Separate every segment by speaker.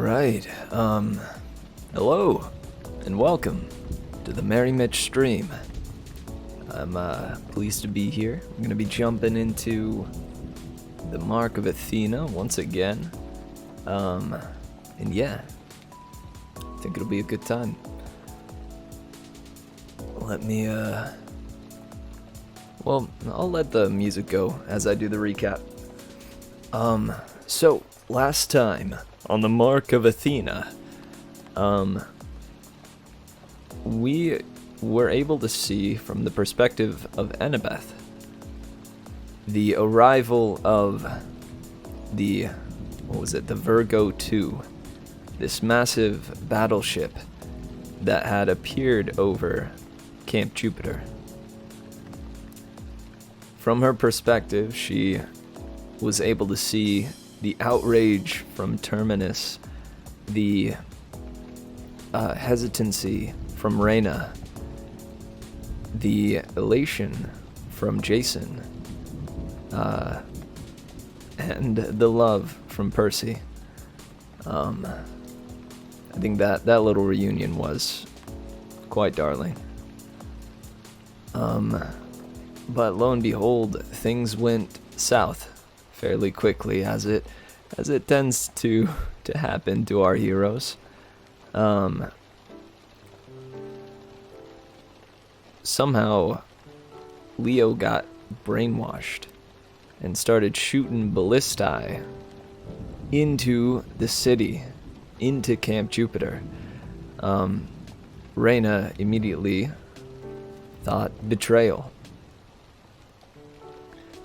Speaker 1: Alright, hello, and welcome to the Merry Mitch stream. I'm, pleased to be here. I'm gonna be jumping into the Mark of Athena once again. And yeah, I think it'll be a good time. Let me, well, I'll let the music go as I do the recap. So, last time on the Mark of Athena, we were able to see from the perspective of Annabeth the arrival of the Virgo 2, this massive battleship that had appeared over Camp Jupiter. From her perspective, she was able to see the outrage from Terminus, the hesitancy from Reyna, the elation from Jason, and the love from Percy. I think that little reunion was quite darling. But lo and behold, things went south fairly quickly, as it tends to happen to our heroes. Somehow Leo got brainwashed and started shooting ballistae into the city, into Camp Jupiter. Reyna immediately thought betrayal.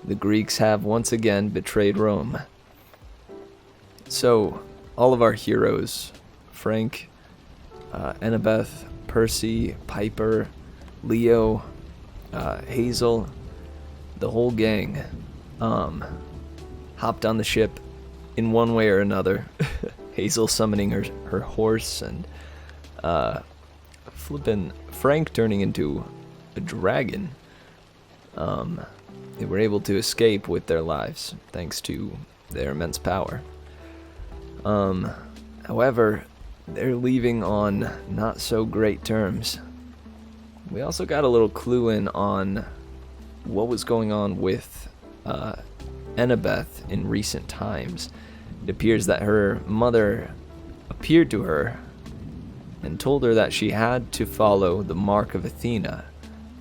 Speaker 1: The Greeks have once again betrayed Rome. So, all of our heroes, Frank, Annabeth, Percy, Piper, Leo, Hazel, the whole gang, hopped on the ship in one way or another. Hazel summoning her horse, and flippin' Frank turning into a dragon. They were able to escape with their lives, thanks to their immense power. However, they're leaving on not so great terms. We also got a little clue in on what was going on with Annabeth in recent times. It appears that her mother appeared to her and told her that she had to follow the Mark of Athena,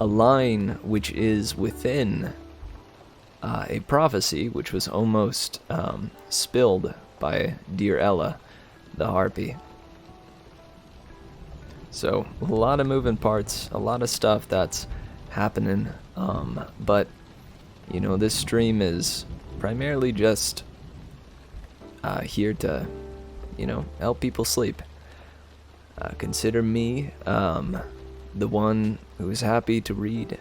Speaker 1: a line which is within a prophecy which was almost spilled by dear Ella, the harpy. So, a lot of moving parts, a lot of stuff that's happening, but, you know, this stream is primarily just here to, you know, help people sleep. Consider me the one who's happy to read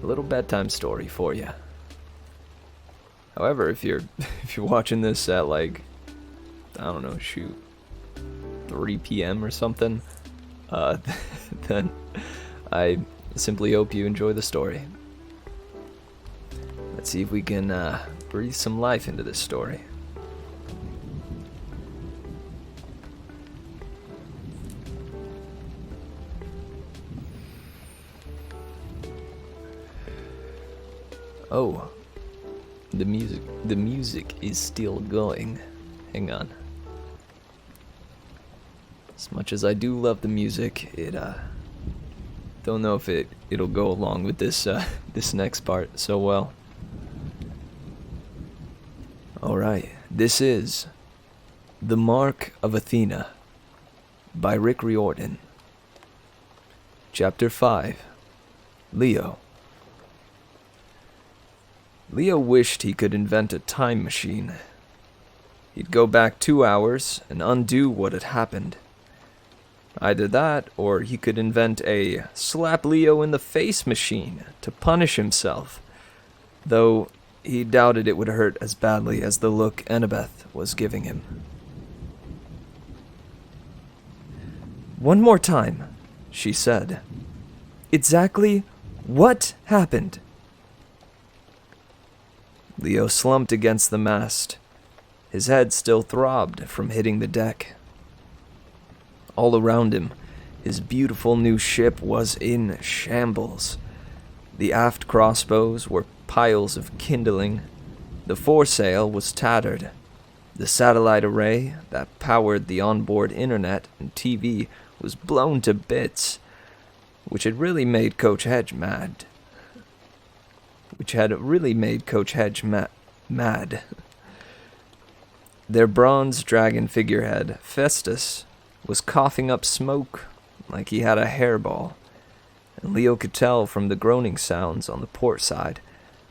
Speaker 1: a little bedtime story for you. However, if you're watching this at, like, I don't know, 3 p.m. or something, then I simply hope you enjoy the story. Let's see if we can breathe some life into this story. Oh, the music is still going. Hang on. As much as I do love the music, don't know if it'll go along with this this next part so well. Alright, this is The Mark of Athena by Rick Riordan. Chapter 5, Leo. Leo wished he could invent a time machine. He'd go back 2 hours and undo what had happened. Either that, or he could invent a slap Leo in the face machine to punish himself, though he doubted it would hurt as badly as the look Annabeth was giving him. "One more time," she said. "Exactly what happened?" Leo slumped against the mast. His head still throbbed from hitting the deck. All around him, his beautiful new ship was in shambles. The aft crossbows were piles of kindling. The foresail was tattered. The satellite array that powered the onboard internet and TV was blown to bits, which had really made Coach Hedge mad. Mad. Their bronze dragon figurehead, Festus, was coughing up smoke like he had a hairball, and Leo could tell from the groaning sounds on the port side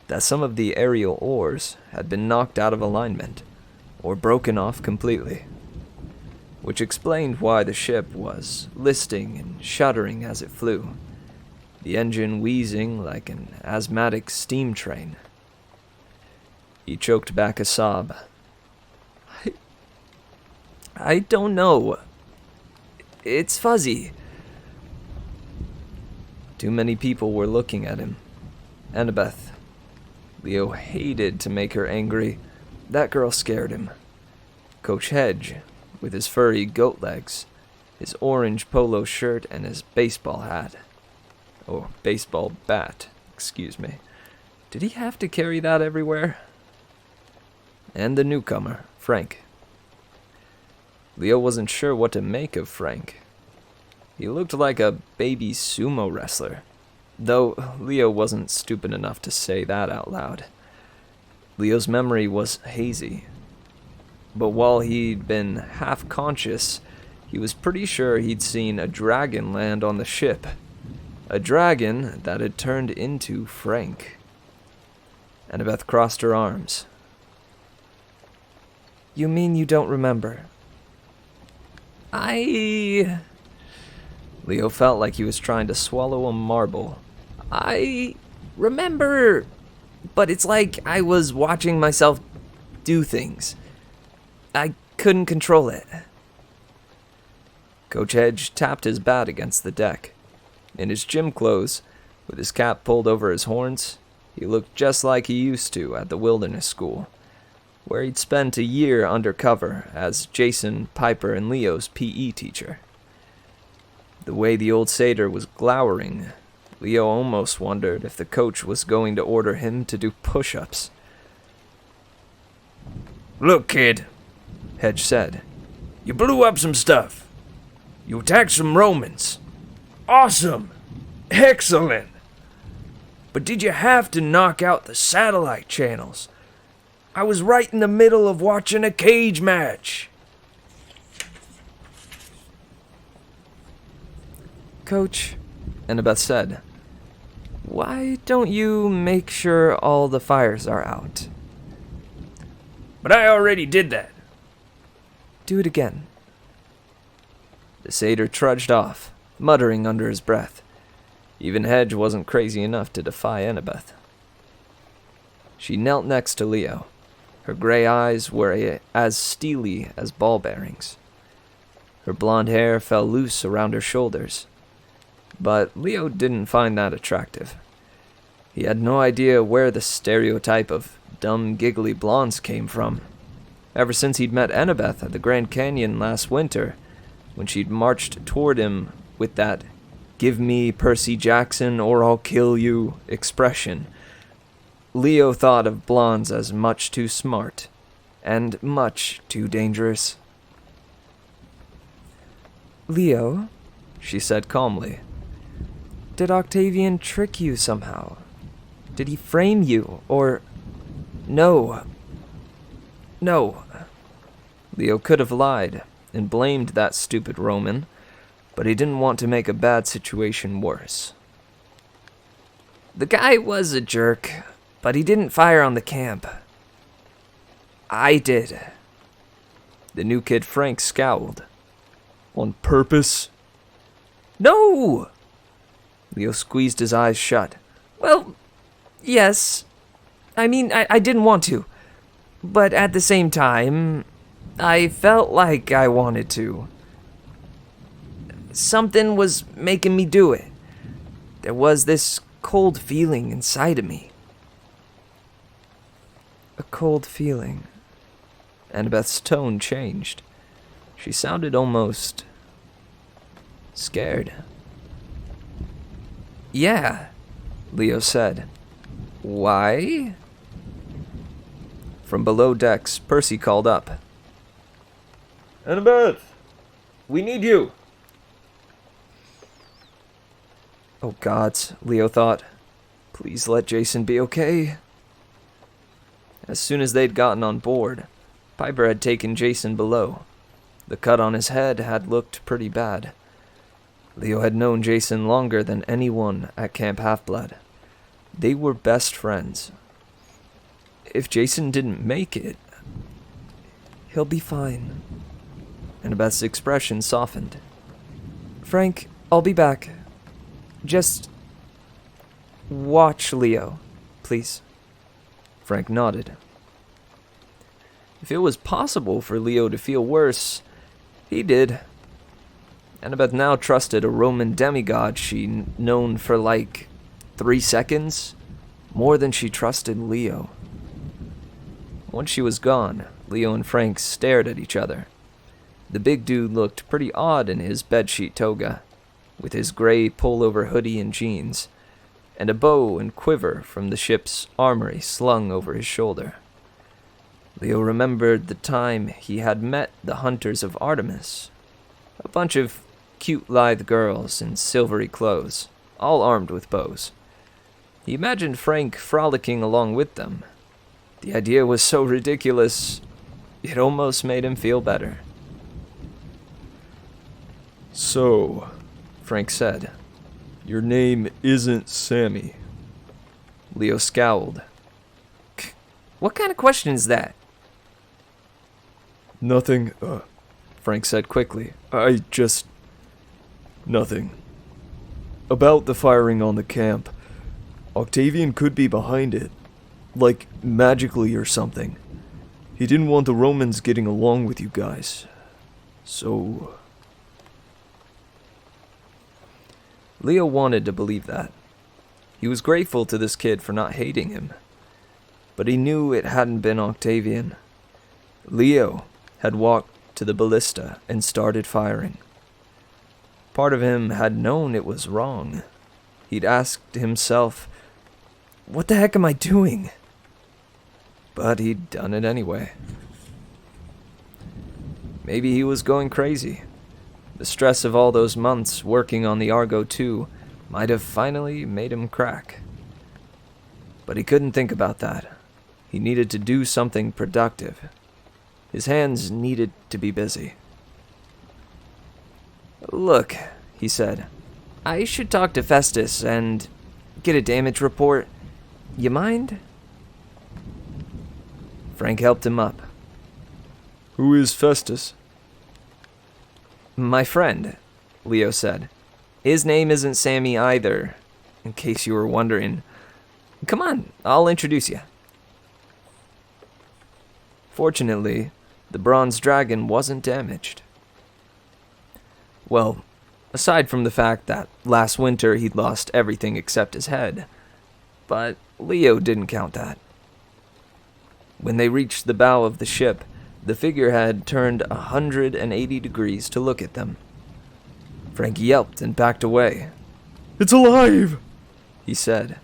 Speaker 1: that some of the aerial oars had been knocked out of alignment or broken off completely, which explained why the ship was listing and shuddering as it flew, the engine wheezing like an asthmatic steam train. He choked back a sob. I don't know. It's fuzzy. Too many people were looking at him. Annabeth. Leo hated to make her angry. That girl scared him. Coach Hedge, with his furry goat legs, his orange polo shirt, and his baseball hat. Or baseball bat, excuse me. Did he have to carry that everywhere? And the newcomer, Frank. Leo wasn't sure what to make of Frank. He looked like a baby sumo wrestler, though Leo wasn't stupid enough to say that out loud. Leo's memory was hazy, but while he'd been half-conscious, he was pretty sure he'd seen a dragon land on the ship. A dragon that had turned into Frank. Annabeth crossed her arms. You mean you don't remember? Leo felt like he was trying to swallow a marble. I remember, but it's like I was watching myself do things. I couldn't control it. Coach Hedge tapped his bat against the deck. In his gym clothes, with his cap pulled over his horns, he looked just like he used to at the wilderness school, where he'd spent a year undercover as Jason, Piper, and Leo's PE teacher. The way the old satyr was glowering, Leo almost wondered if the coach was going to order him to do push-ups.
Speaker 2: Look, kid, Hedge said. You blew up some stuff. You attacked some Romans. Awesome! Excellent! But did you have to knock out the satellite channels? I was right in the middle of watching a cage match.
Speaker 1: Coach, Annabeth said, why don't you make sure all the fires are out?
Speaker 2: But I already did that.
Speaker 1: Do it again. The satyr trudged off, muttering under his breath. Even Hedge wasn't crazy enough to defy Annabeth. She knelt next to Leo. Her gray eyes were as steely as ball bearings. Her blonde hair fell loose around her shoulders. But Leo didn't find that attractive. He had no idea where the stereotype of dumb, giggly blondes came from. Ever since he'd met Annabeth at the Grand Canyon last winter, when she'd marched toward him with that "give me Percy Jackson or I'll kill you" expression, Leo thought of blondes as much too smart and much too dangerous. Leo, she said calmly, did Octavian trick you somehow? Did he frame you, or... No. Leo could have lied and blamed that stupid Roman, but he didn't want to make a bad situation worse. The guy was a jerk, but he didn't fire on the camp. I did. The new kid Frank scowled. On purpose? No! Leo squeezed his eyes shut. Well, yes. I mean, I didn't want to. But at the same time, I felt like I wanted to. Something was making me do it. There was this cold feeling inside of me. A cold feeling. Annabeth's tone changed. She sounded almost Scared. Yeah, Leo said. Why? From below decks, Percy called up.
Speaker 2: Annabeth, we need you.
Speaker 1: Oh gods, Leo thought. Please let Jason be okay. As soon as they'd gotten on board, Piper had taken Jason below. The cut on his head had looked pretty bad. Leo had known Jason longer than anyone at Camp Half-Blood. They were best friends. If Jason didn't make it, he'll be fine. Annabeth's expression softened. Frank, I'll be back. Just watch Leo, please. Frank nodded. If it was possible for Leo to feel worse, he did. Annabeth now trusted a Roman demigod she'd known for like 3 seconds more than she trusted Leo. Once she was gone, Leo and Frank stared at each other. The big dude looked pretty odd in his bedsheet toga, with his gray pullover hoodie and jeans, and a bow and quiver from the ship's armory slung over his shoulder. Leo remembered the time he had met the Hunters of Artemis, a bunch of cute, lithe girls in silvery clothes, all armed with bows. He imagined Frank frolicking along with them. The idea was so ridiculous, it almost made him feel better.
Speaker 2: So, Frank said, your name isn't Sammy.
Speaker 1: Leo scowled. What kind of question is that?
Speaker 2: Nothing, Frank said quickly. Nothing. About the firing on the camp. Octavian could be behind it. Like, magically or something. He didn't want the Romans getting along with you guys. So...
Speaker 1: Leo wanted to believe that. He was grateful to this kid for not hating him. But he knew it hadn't been Octavian. Leo had walked to the ballista and started firing. Part of him had known it was wrong. He'd asked himself, what the heck am I doing? But he'd done it anyway. Maybe he was going crazy. The stress of all those months working on the Argo 2 might have finally made him crack. But he couldn't think about that. He needed to do something productive. His hands needed to be busy. Look, he said, I should talk to Festus and get a damage report. You mind? Frank helped him up.
Speaker 2: Who is Festus?
Speaker 1: My friend, Leo said. His name isn't Sammy either, in case you were wondering. Come on, I'll introduce you. Fortunately, the bronze dragon wasn't damaged. Well, aside from the fact that last winter he'd lost everything except his head. But Leo didn't count that. When they reached the bow of the ship, the figurehead turned 180 degrees to look at them. Frank yelped and backed away.
Speaker 2: It's alive,
Speaker 1: he said.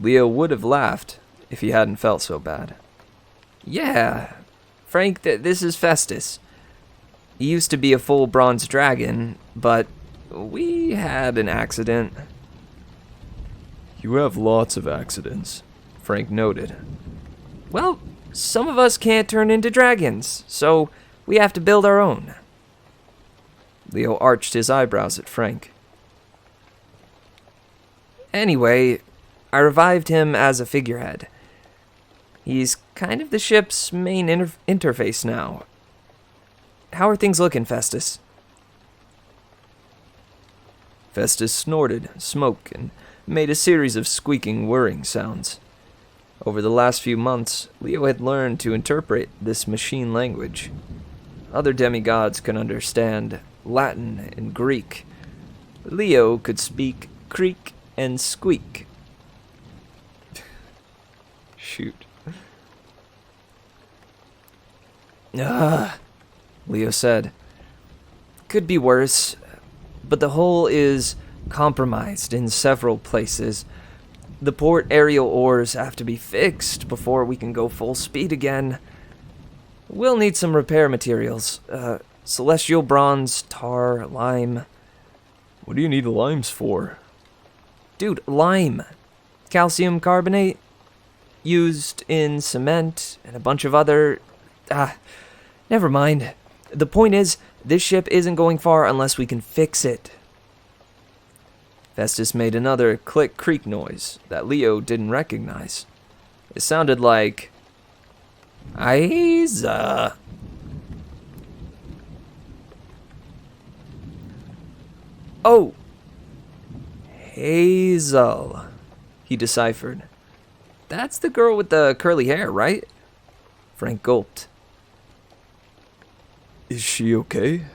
Speaker 1: Leo would have laughed if he hadn't felt so bad. Yeah, Frank, this is Festus. He used to be a full bronze dragon, but we had an accident.
Speaker 2: You have lots of accidents, Frank noted.
Speaker 1: Well, some of us can't turn into dragons, so we have to build our own. Leo arched his eyebrows at Frank. Anyway, I revived him as a figurehead. He's kind of the ship's main interface now. How are things looking, Festus? Festus snorted smoke and made a series of squeaking, whirring sounds. Over the last few months, Leo had learned to interpret this machine language. Other demigods can understand Latin and Greek. Leo could speak creak and squeak. Shoot. Leo said. Could be worse. but the hull is compromised in several places. The port aerial oars have to be fixed before we can go full speed again. We'll need some repair materials. Celestial bronze, tar, lime.
Speaker 2: What do you need limes for?
Speaker 1: Dude, lime. Calcium carbonate. Used in cement and a bunch of other... never mind. The point is, this ship isn't going far unless we can fix it. Festus made another click-creak noise that Leo didn't recognize. It sounded like... Aiza. Oh! Hazel, he deciphered. That's the girl with the curly hair, right? Frank gulped.
Speaker 2: Is she okay?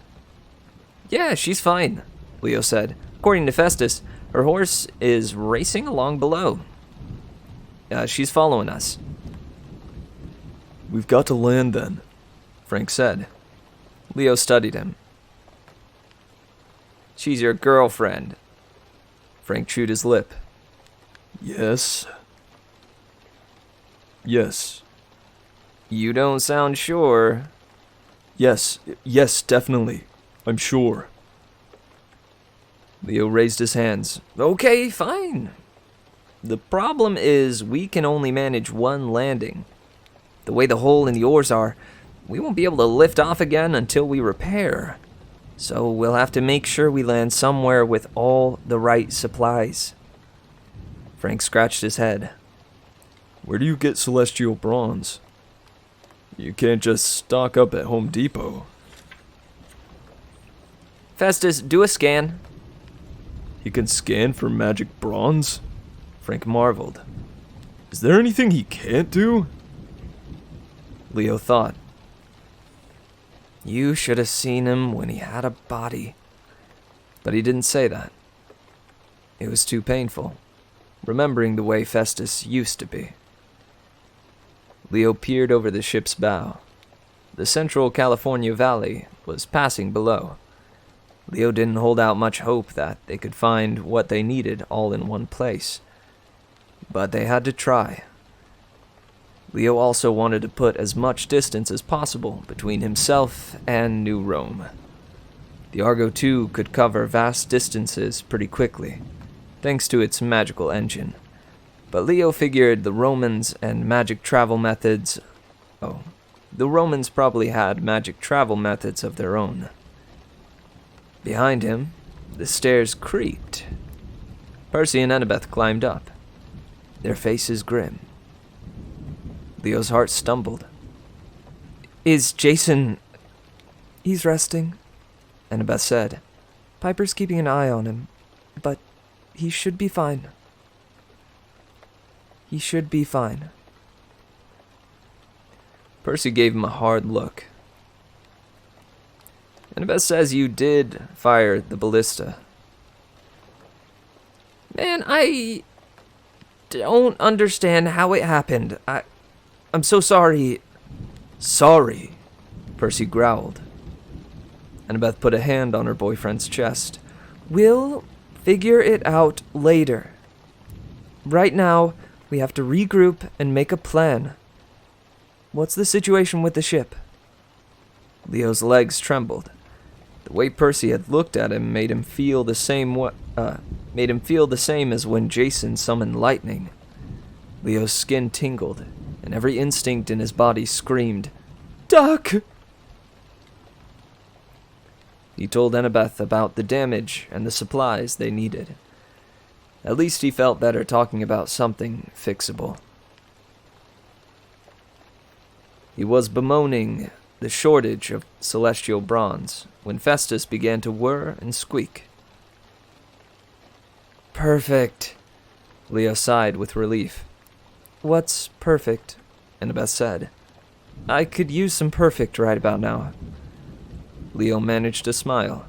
Speaker 1: Yeah, she's fine, Leo said. According to Festus, her horse is racing along below. She's following us.
Speaker 2: We've got to land then,
Speaker 1: Frank said. Leo studied him. She's your girlfriend. Frank chewed his lip.
Speaker 2: Yes. Yes.
Speaker 1: You don't sound sure.
Speaker 2: Yes, definitely. I'm sure.
Speaker 1: Leo raised his hands. Okay, fine. The problem is we can only manage one landing. The way the hull and the oars are, we won't be able to lift off again until we repair. So we'll have to make sure we land somewhere with all the right supplies. Frank scratched his head.
Speaker 2: Where do you get celestial bronze? You can't just stock up at Home Depot.
Speaker 1: Festus, do a scan.
Speaker 2: He can scan for magic bronze?
Speaker 1: Frank marveled.
Speaker 2: Is there anything he can't do?
Speaker 1: Leo thought. You should have seen him when he had a body. But he didn't say that. It was too painful, remembering the way Festus used to be. Leo peered over the ship's bow. The Central California Valley was passing below. Leo didn't hold out much hope that they could find what they needed all in one place. But they had to try. Leo also wanted to put as much distance as possible between himself and New Rome. The Argo II could cover vast distances pretty quickly, thanks to its magical engine. But Leo figured the Romans and magic travel methods... the Romans probably had magic travel methods of their own. Behind him, the stairs creaked. Percy and Annabeth climbed up, their faces grim. Leo's heart stumbled. Is Jason... He's resting, Annabeth said. Piper's keeping an eye on him, but he should be fine. He should be fine. Percy gave him a hard look. Annabeth says you did fire the ballista. Man, I don't understand how it happened. I'm so sorry. Sorry, Percy growled. Annabeth put a hand on her boyfriend's chest. We'll figure it out later. Right now, we have to regroup and make a plan. What's the situation with the ship? Leo's legs trembled. The way Percy had looked at him made him feel the same as when Jason summoned lightning. Leo's skin tingled, and every instinct in his body screamed, Duck! He told Annabeth about the damage and the supplies they needed. At least he felt better talking about something fixable. He was bemoaning the shortage of celestial bronze when Festus began to whir and squeak. Perfect, Leo sighed with relief. What's perfect? Annabeth said. I could use some perfect right about now. Leo managed to smile.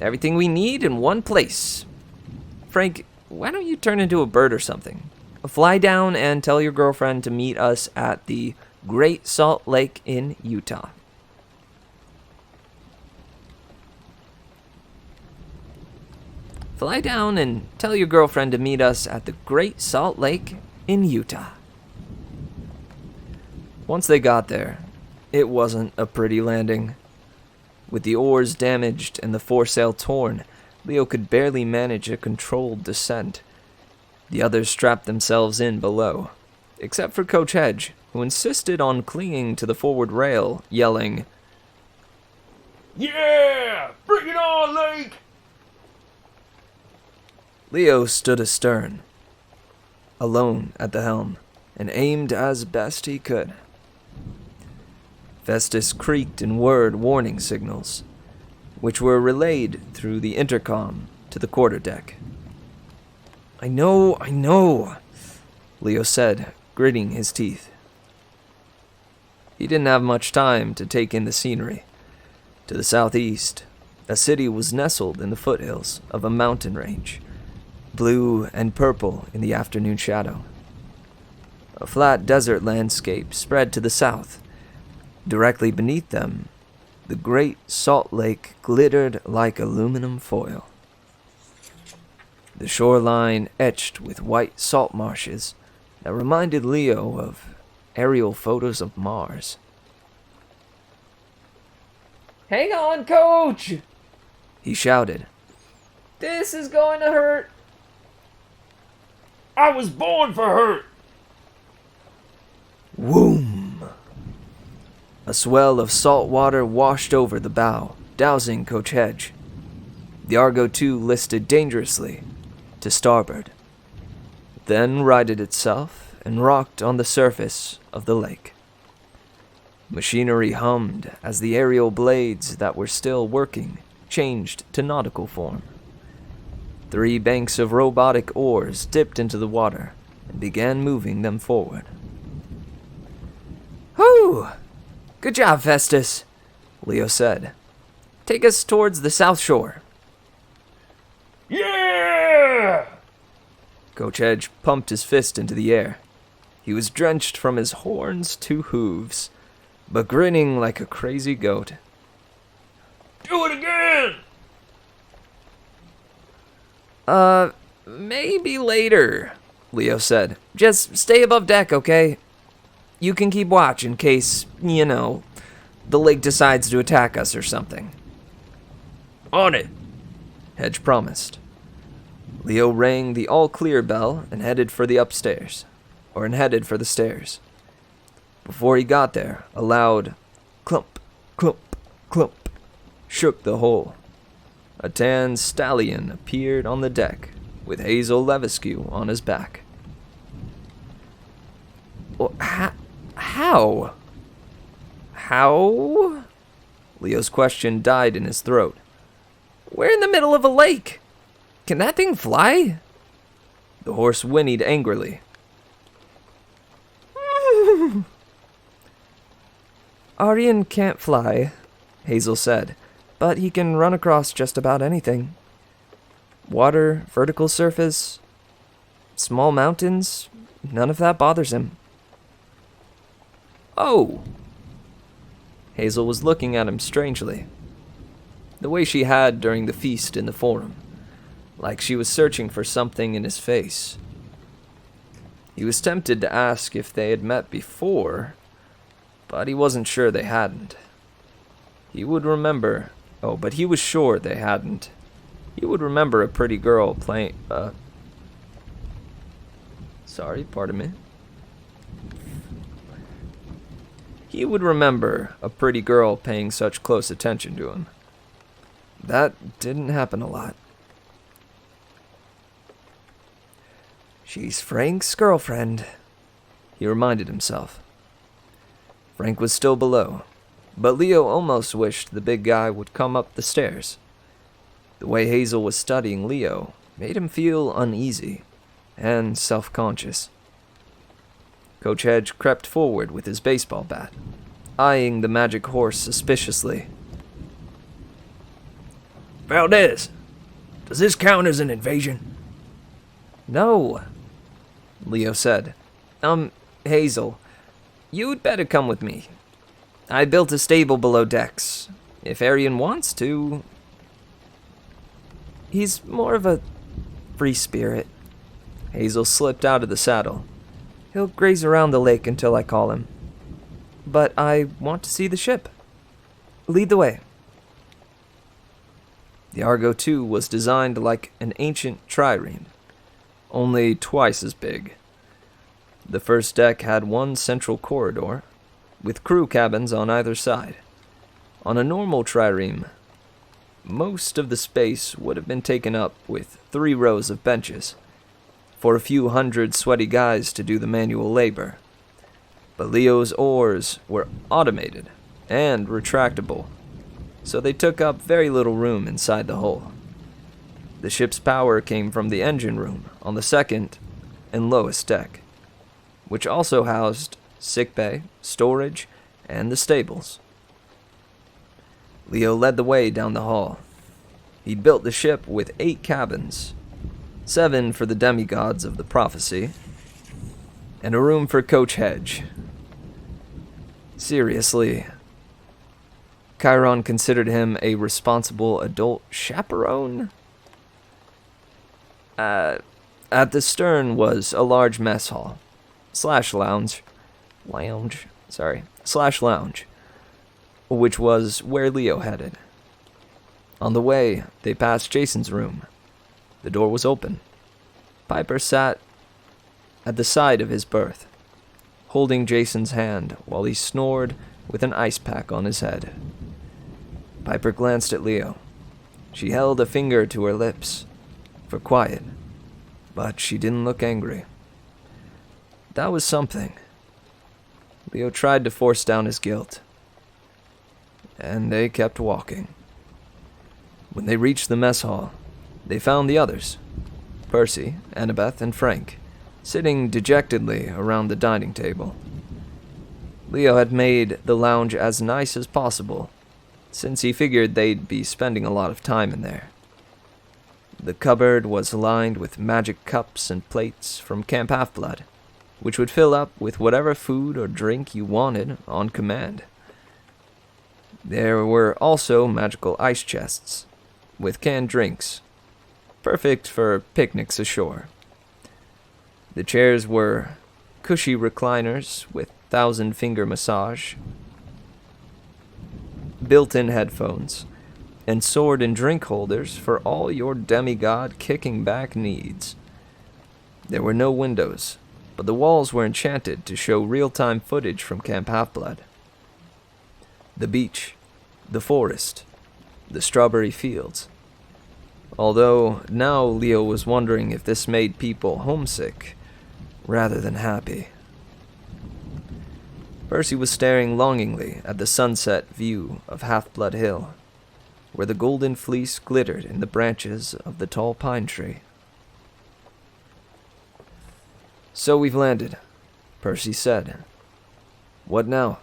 Speaker 1: Everything we need in one place. Frank, why don't you turn into a bird or something? Fly down and tell your girlfriend to meet us at the Great Salt Lake in Utah. Fly down and tell your girlfriend to meet us at the Great Salt Lake in Utah. Once they got there, it wasn't a pretty landing. With the oars damaged and the foresail torn, Leo could barely manage a controlled descent. The others strapped themselves in below, except for Coach Hedge, who insisted on clinging to the forward rail, yelling,
Speaker 2: Yeah! Bring it on, Lake!
Speaker 1: Leo stood astern, alone at the helm, and aimed as best he could. Festus creaked and whirred warning signals, which were relayed through the intercom to the quarterdeck. I know, Leo said, gritting his teeth. He didn't have much time to take in the scenery. To the southeast, a city was nestled in the foothills of a mountain range, blue and purple in the afternoon shadow. A flat desert landscape spread to the south. Directly beneath them, the Great Salt Lake glittered like aluminum foil. The shoreline etched with white salt marshes that reminded Leo of aerial photos of Mars.
Speaker 3: Hang on, Coach!
Speaker 1: He shouted.
Speaker 3: This is going to hurt.
Speaker 2: I was born for hurt!
Speaker 1: Whoom! A swell of salt water washed over the bow, dousing Coach Hedge. The Argo II listed dangerously to starboard, then righted itself and rocked on the surface of the lake. Machinery hummed as the aerial blades that were still working changed to nautical form. 3 banks of robotic oars dipped into the water and began moving them forward. Whew! Good job, Festus, Leo said. Take us towards the south shore.
Speaker 2: Yeah!
Speaker 1: Coach Hedge pumped his fist into the air. He was drenched from his horns to hooves, but grinning like a crazy goat.
Speaker 2: Do it again!
Speaker 1: Maybe later, Leo said. Just stay above deck, okay? You can keep watch in case, the lake decides to attack us or something.
Speaker 2: On it!
Speaker 1: Hedge promised. Leo rang the all-clear bell and headed for the stairs. Before he got there, a loud clump, clump, clump shook the hull. A tan stallion appeared on the deck with Hazel Levesque on his back. Well, how? How? Leo's question died in his throat. We're in the middle of a lake. Can that thing fly? The horse whinnied angrily. Aryan can't fly, Hazel said, but he can run across just about anything. Water, vertical surface, small mountains, none of that bothers him. Oh! Hazel was looking at him strangely, the way she had during the feast in the forum, like she was searching for something in his face. He was tempted to ask if they had met before, but he wasn't sure they hadn't. He would remember... Oh, but he was sure they hadn't. He would remember a pretty girl playing... Sorry, pardon me. He would remember a pretty girl paying such close attention to him. That didn't happen a lot. She's Frank's girlfriend, he reminded himself. Frank was still below, but Leo almost wished the big guy would come up the stairs. The way Hazel was studying Leo made him feel uneasy and self-conscious. Coach Hedge crept forward with his baseball bat, eyeing the magic horse suspiciously.
Speaker 2: Valdez, does this count as an invasion?
Speaker 1: No, Leo said. Hazel, you'd better come with me. I built a stable below decks. If Arian wants to... He's more of a free spirit. Hazel slipped out of the saddle. He'll graze around the lake until I call him. But I want to see the ship. Lead the way. The Argo II was designed like an ancient trireme, only twice as big. The first deck had one central corridor, with crew cabins on either side. On a normal trireme, most of the space would have been taken up with 3 rows of benches, for a few hundred sweaty guys to do the manual labor. But Leo's oars were automated and retractable, so they took up very little room inside the hull. The ship's power came from the engine room on the second and lowest deck, which also housed sickbay, storage, and the stables. Leo led the way down the hall. He'd built the ship with 8 cabins, 7 for the demigods of the prophecy, and a room for Coach Hedge. Seriously, Chiron considered him a responsible adult chaperone? At the stern was a large mess hall, slash lounge, which was where Leo headed. On the way, they passed Jason's room. The door was open. Piper sat at the side of his berth, holding Jason's hand while he snored with an ice pack on his head. Piper glanced at Leo. She held a finger to her lips for quiet, but she didn't look angry. That was something. Leo tried to force down his guilt, and they kept walking. When they reached the mess hall, they found the others, Percy, Annabeth, and Frank, sitting dejectedly around the dining table. Leo had made the lounge as nice as possible, since he figured they'd be spending a lot of time in there. The cupboard was lined with magic cups and plates from Camp Half-Blood, which would fill up with whatever food or drink you wanted on command. There were also magical ice chests, with canned drinks, perfect for picnics ashore. The chairs were cushy recliners with 1,000-finger massage, built-in headphones, and sword and drink holders for all your demigod kicking back needs. There were no windows, but the walls were enchanted to show real-time footage from Camp Half-Blood. The beach, the forest, the strawberry fields. Although now Leo was wondering if this made people homesick rather than happy. Percy was staring longingly at the sunset view of Half-Blood Hill, where the golden fleece glittered in the branches of the tall pine tree. "So we've landed," Percy said. "What now?"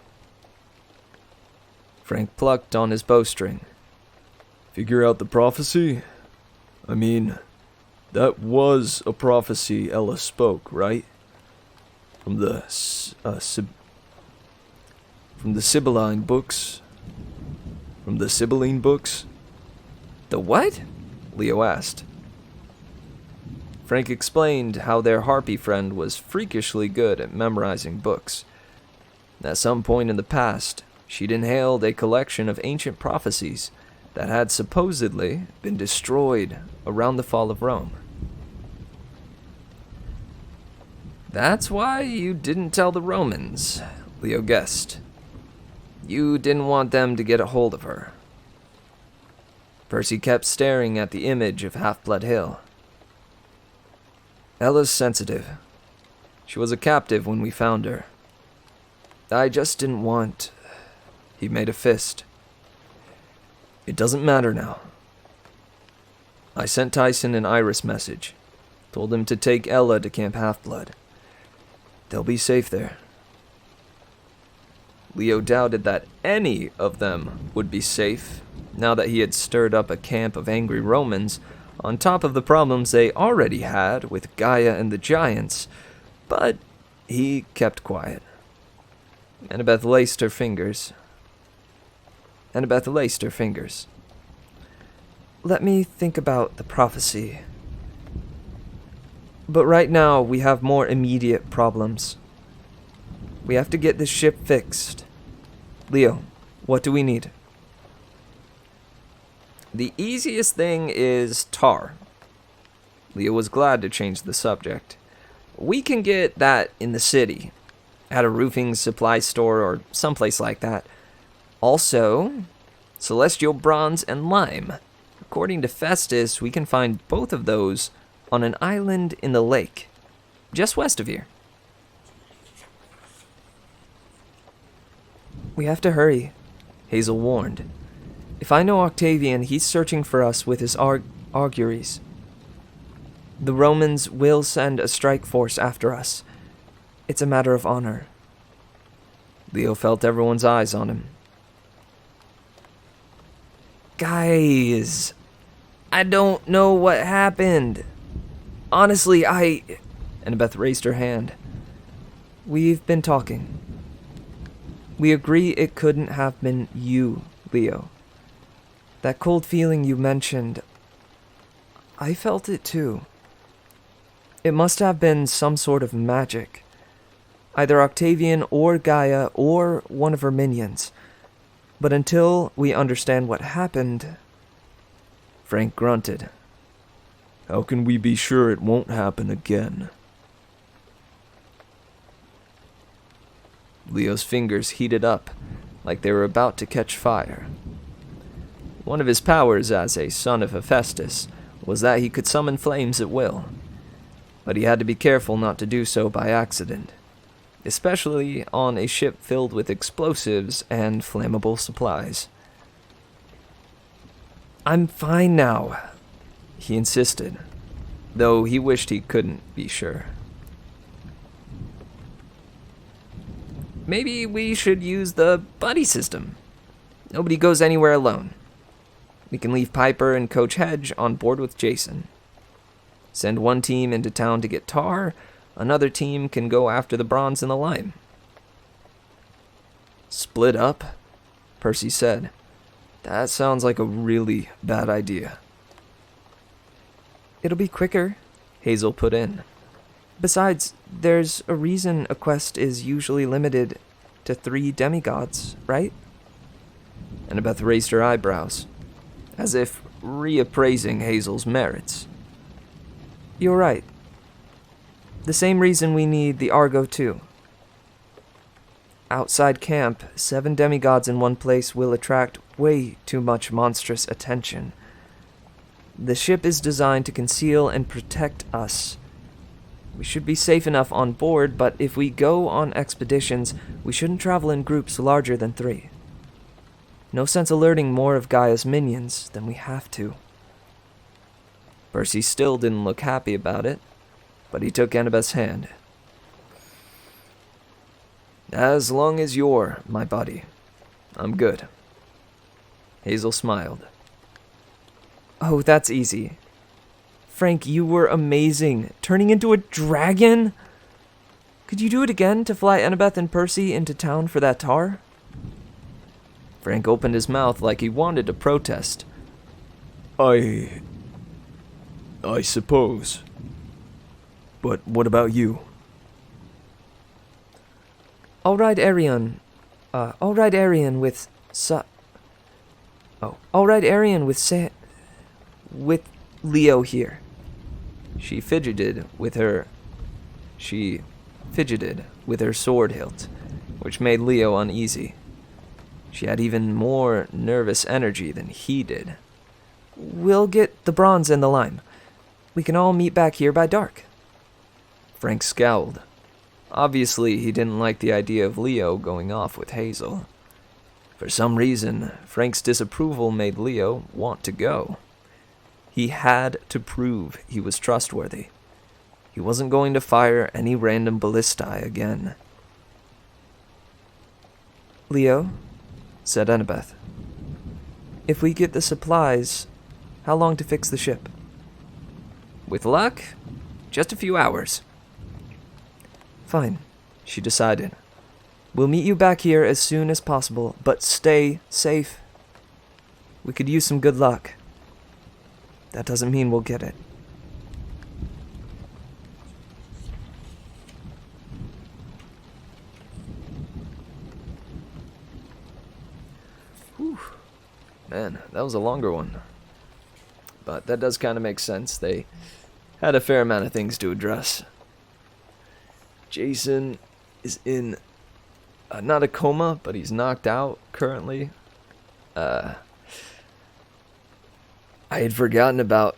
Speaker 1: Frank plucked on his bowstring.
Speaker 2: Figure out the prophecy? I mean, that was a prophecy Ella spoke, right? From the Sibylline books? From the Sibylline books?
Speaker 1: "The what?" Leo asked. Frank explained how their harpy friend was freakishly good at memorizing books. At some point in the past, she'd inhaled a collection of ancient prophecies that had supposedly been destroyed around the fall of Rome. "That's why you didn't tell the Romans," Leo guessed. "You didn't want them to get a hold of her." Percy kept staring at the image of Half-Blood Hill. "Ella's sensitive. She was a captive when we found her. I just didn't want..." He made a fist. "It doesn't matter now. I sent Tyson an Iris message. Told him to take Ella to Camp Half-Blood. They'll be safe there." Leo doubted that any of them would be safe, now that he had stirred up a camp of angry Romans, on top of the problems they already had with Gaia and the Giants, but he kept quiet. Annabeth laced her fingers. let me think about the prophecy. But right now, we have more immediate problems. We have to get this ship fixed. Leo, what do we need?
Speaker 4: The easiest thing is tar. Leo was glad to change the subject. We can get that in the city, at a roofing supply store or someplace like that. Also, celestial bronze and lime. According to Festus, we can find both of those on an island in the lake, just west of here.
Speaker 1: We have to hurry, Hazel warned. If I know Octavian, he's searching for us with his auguries. The Romans will send a strike force after us. It's a matter of honor.
Speaker 4: Leo felt everyone's eyes on him.
Speaker 1: Guys, I don't know what happened. Honestly,
Speaker 4: Annabeth raised her hand.
Speaker 1: We've been talking. We agree it couldn't have been you, Leo. That cold feeling you mentioned, I felt it too. It must have been some sort of magic. Either Octavian or Gaia or one of her minions. But until we understand what happened...
Speaker 4: Frank grunted.
Speaker 2: How can we be sure it won't happen again?
Speaker 4: Leo's fingers heated up, like they were about to catch fire. One of his powers as a son of Hephaestus was that he could summon flames at will, but he had to be careful not to do so by accident, especially on a ship filled with explosives and flammable supplies.
Speaker 1: I'm fine now,
Speaker 4: he insisted, though he wished he couldn't be sure. Maybe we should use the buddy system. Nobody goes anywhere alone. We can leave Piper and Coach Hedge on board with Jason. Send one team into town to get tar, another team can go after the bronze and the lime.
Speaker 1: Split up? Percy said. That sounds like a really bad idea. It'll be quicker, Hazel put in. Besides, there's a reason a quest is usually limited to 3 demigods, right?
Speaker 4: Annabeth raised her eyebrows, as if reappraising Hazel's merits.
Speaker 1: You're right. The same reason we need the Argo too. Outside camp, 7 demigods in one place will attract way too much monstrous attention. The ship is designed to conceal and protect us. We should be safe enough on board, but if we go on expeditions, we shouldn't travel in groups larger than 3. No sense alerting more of Gaia's minions than we have to.
Speaker 4: Percy still didn't look happy about it, but he took Annabeth's hand. As long as you're my buddy, I'm good. Hazel smiled.
Speaker 1: Oh, that's easy. Frank, you were amazing. Turning into a dragon? Could you do it again to fly Annabeth and Percy into town for that tar?
Speaker 4: Frank opened his mouth like he wanted to protest.
Speaker 2: I suppose. But what about you?
Speaker 1: I'll ride Arion with with Leo here.
Speaker 4: She fidgeted with her sword hilt, which made Leo uneasy. She had even more nervous energy than he did.
Speaker 1: We'll get the bronze and the lime. We can all meet back here by dark.
Speaker 4: Frank scowled. Obviously, he didn't like the idea of Leo going off with Hazel. For some reason, Frank's disapproval made Leo want to go. He had to prove he was trustworthy. He wasn't going to fire any random ballistae again.
Speaker 1: Leo, said Annabeth, if we get the supplies, how long to fix the ship?
Speaker 4: With luck, just a few hours.
Speaker 1: Fine, she decided. We'll meet you back here as soon as possible, but stay safe. We could use some good luck.
Speaker 4: that doesn't mean we'll get it.
Speaker 1: Man, that was a longer one. But that does kind of make sense. They had a fair amount of things to address. Jason is in not a coma, but he's knocked out currently. I had forgotten about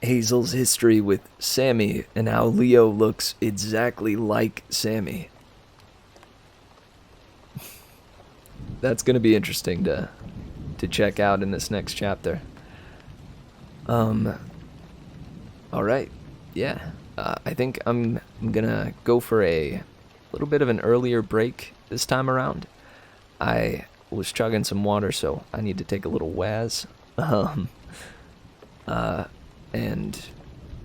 Speaker 1: Hazel's history with Sammy and how Leo looks exactly like Sammy. That's going to be interesting to check out in this next chapter. All right. Yeah. I think I'm gonna go for a little bit of an earlier break this time around. I was chugging some water, so I need to take a little waz. And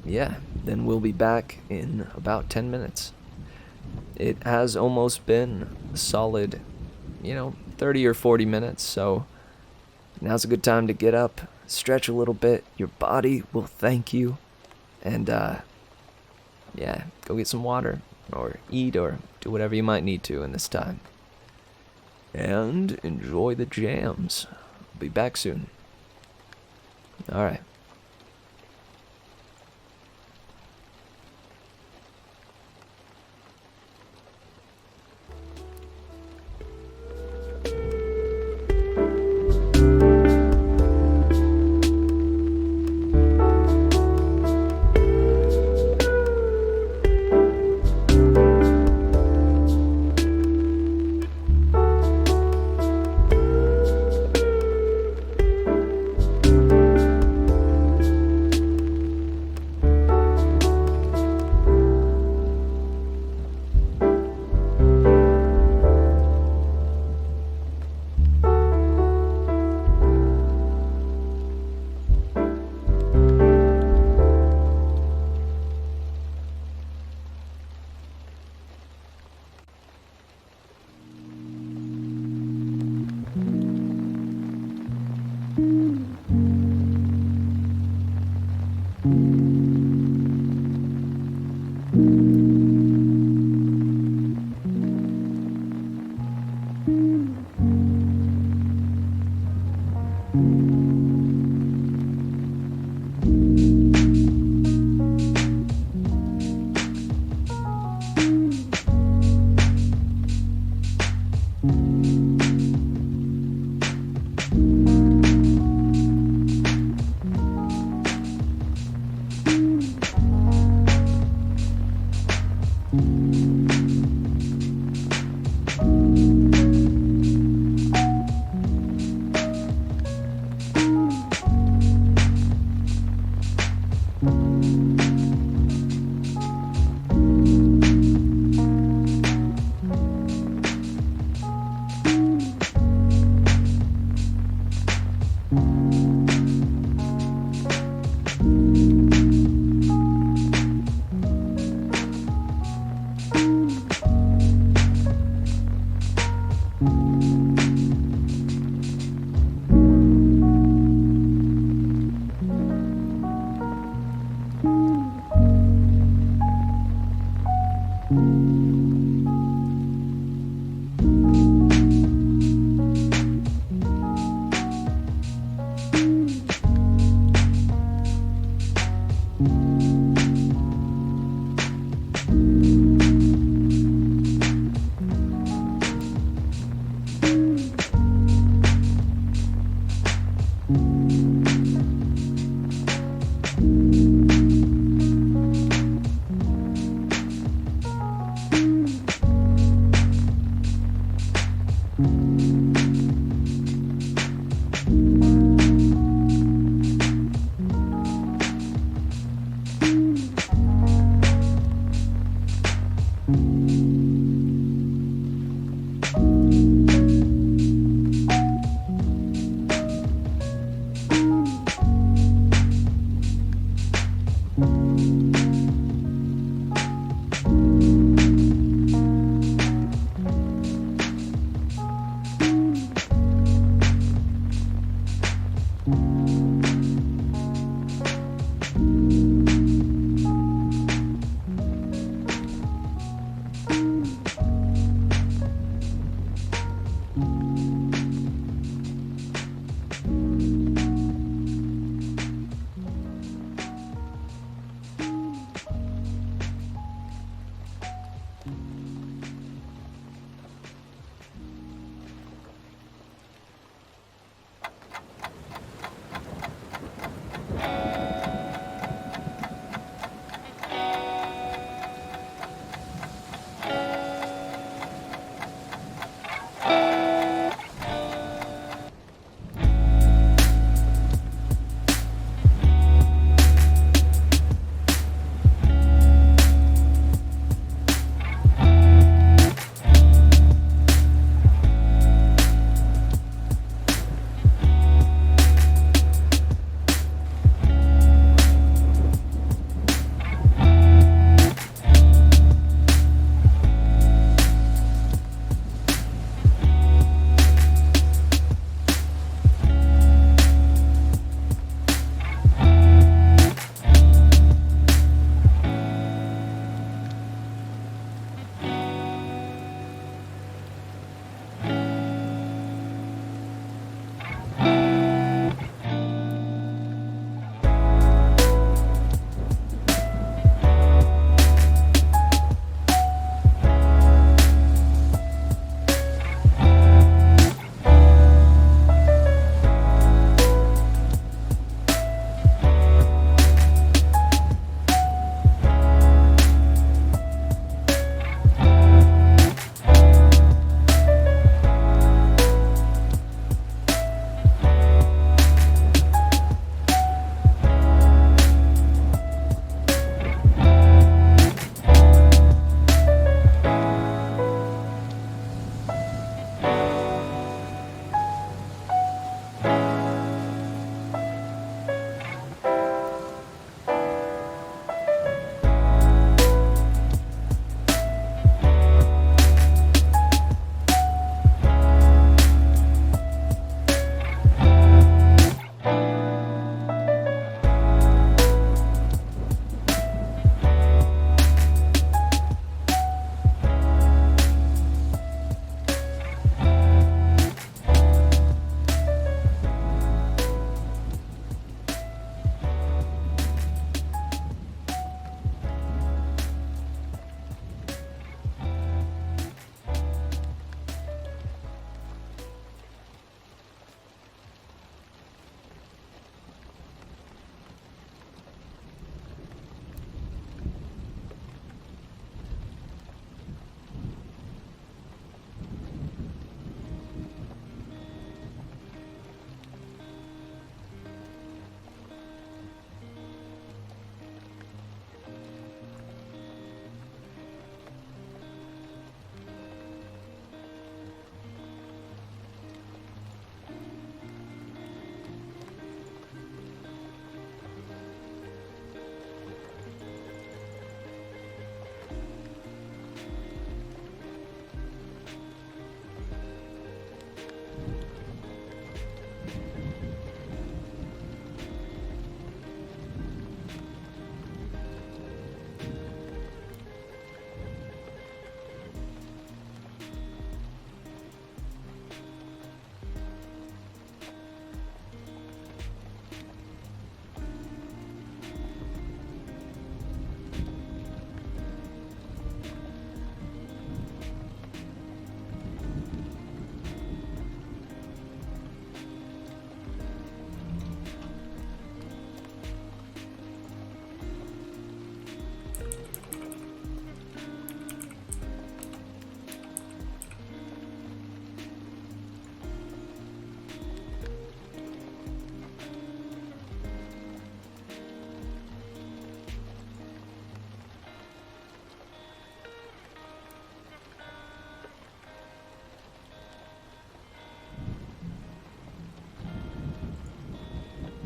Speaker 1: yeah, then we'll be back in about 10 minutes. It has almost been a solid, 30 or 40 minutes, so now's a good time to get up, stretch a little bit. Your body will thank you. And, yeah, go get some water, or eat, or do whatever you might need to in this time. And enjoy the jams. I'll be back soon. Alright.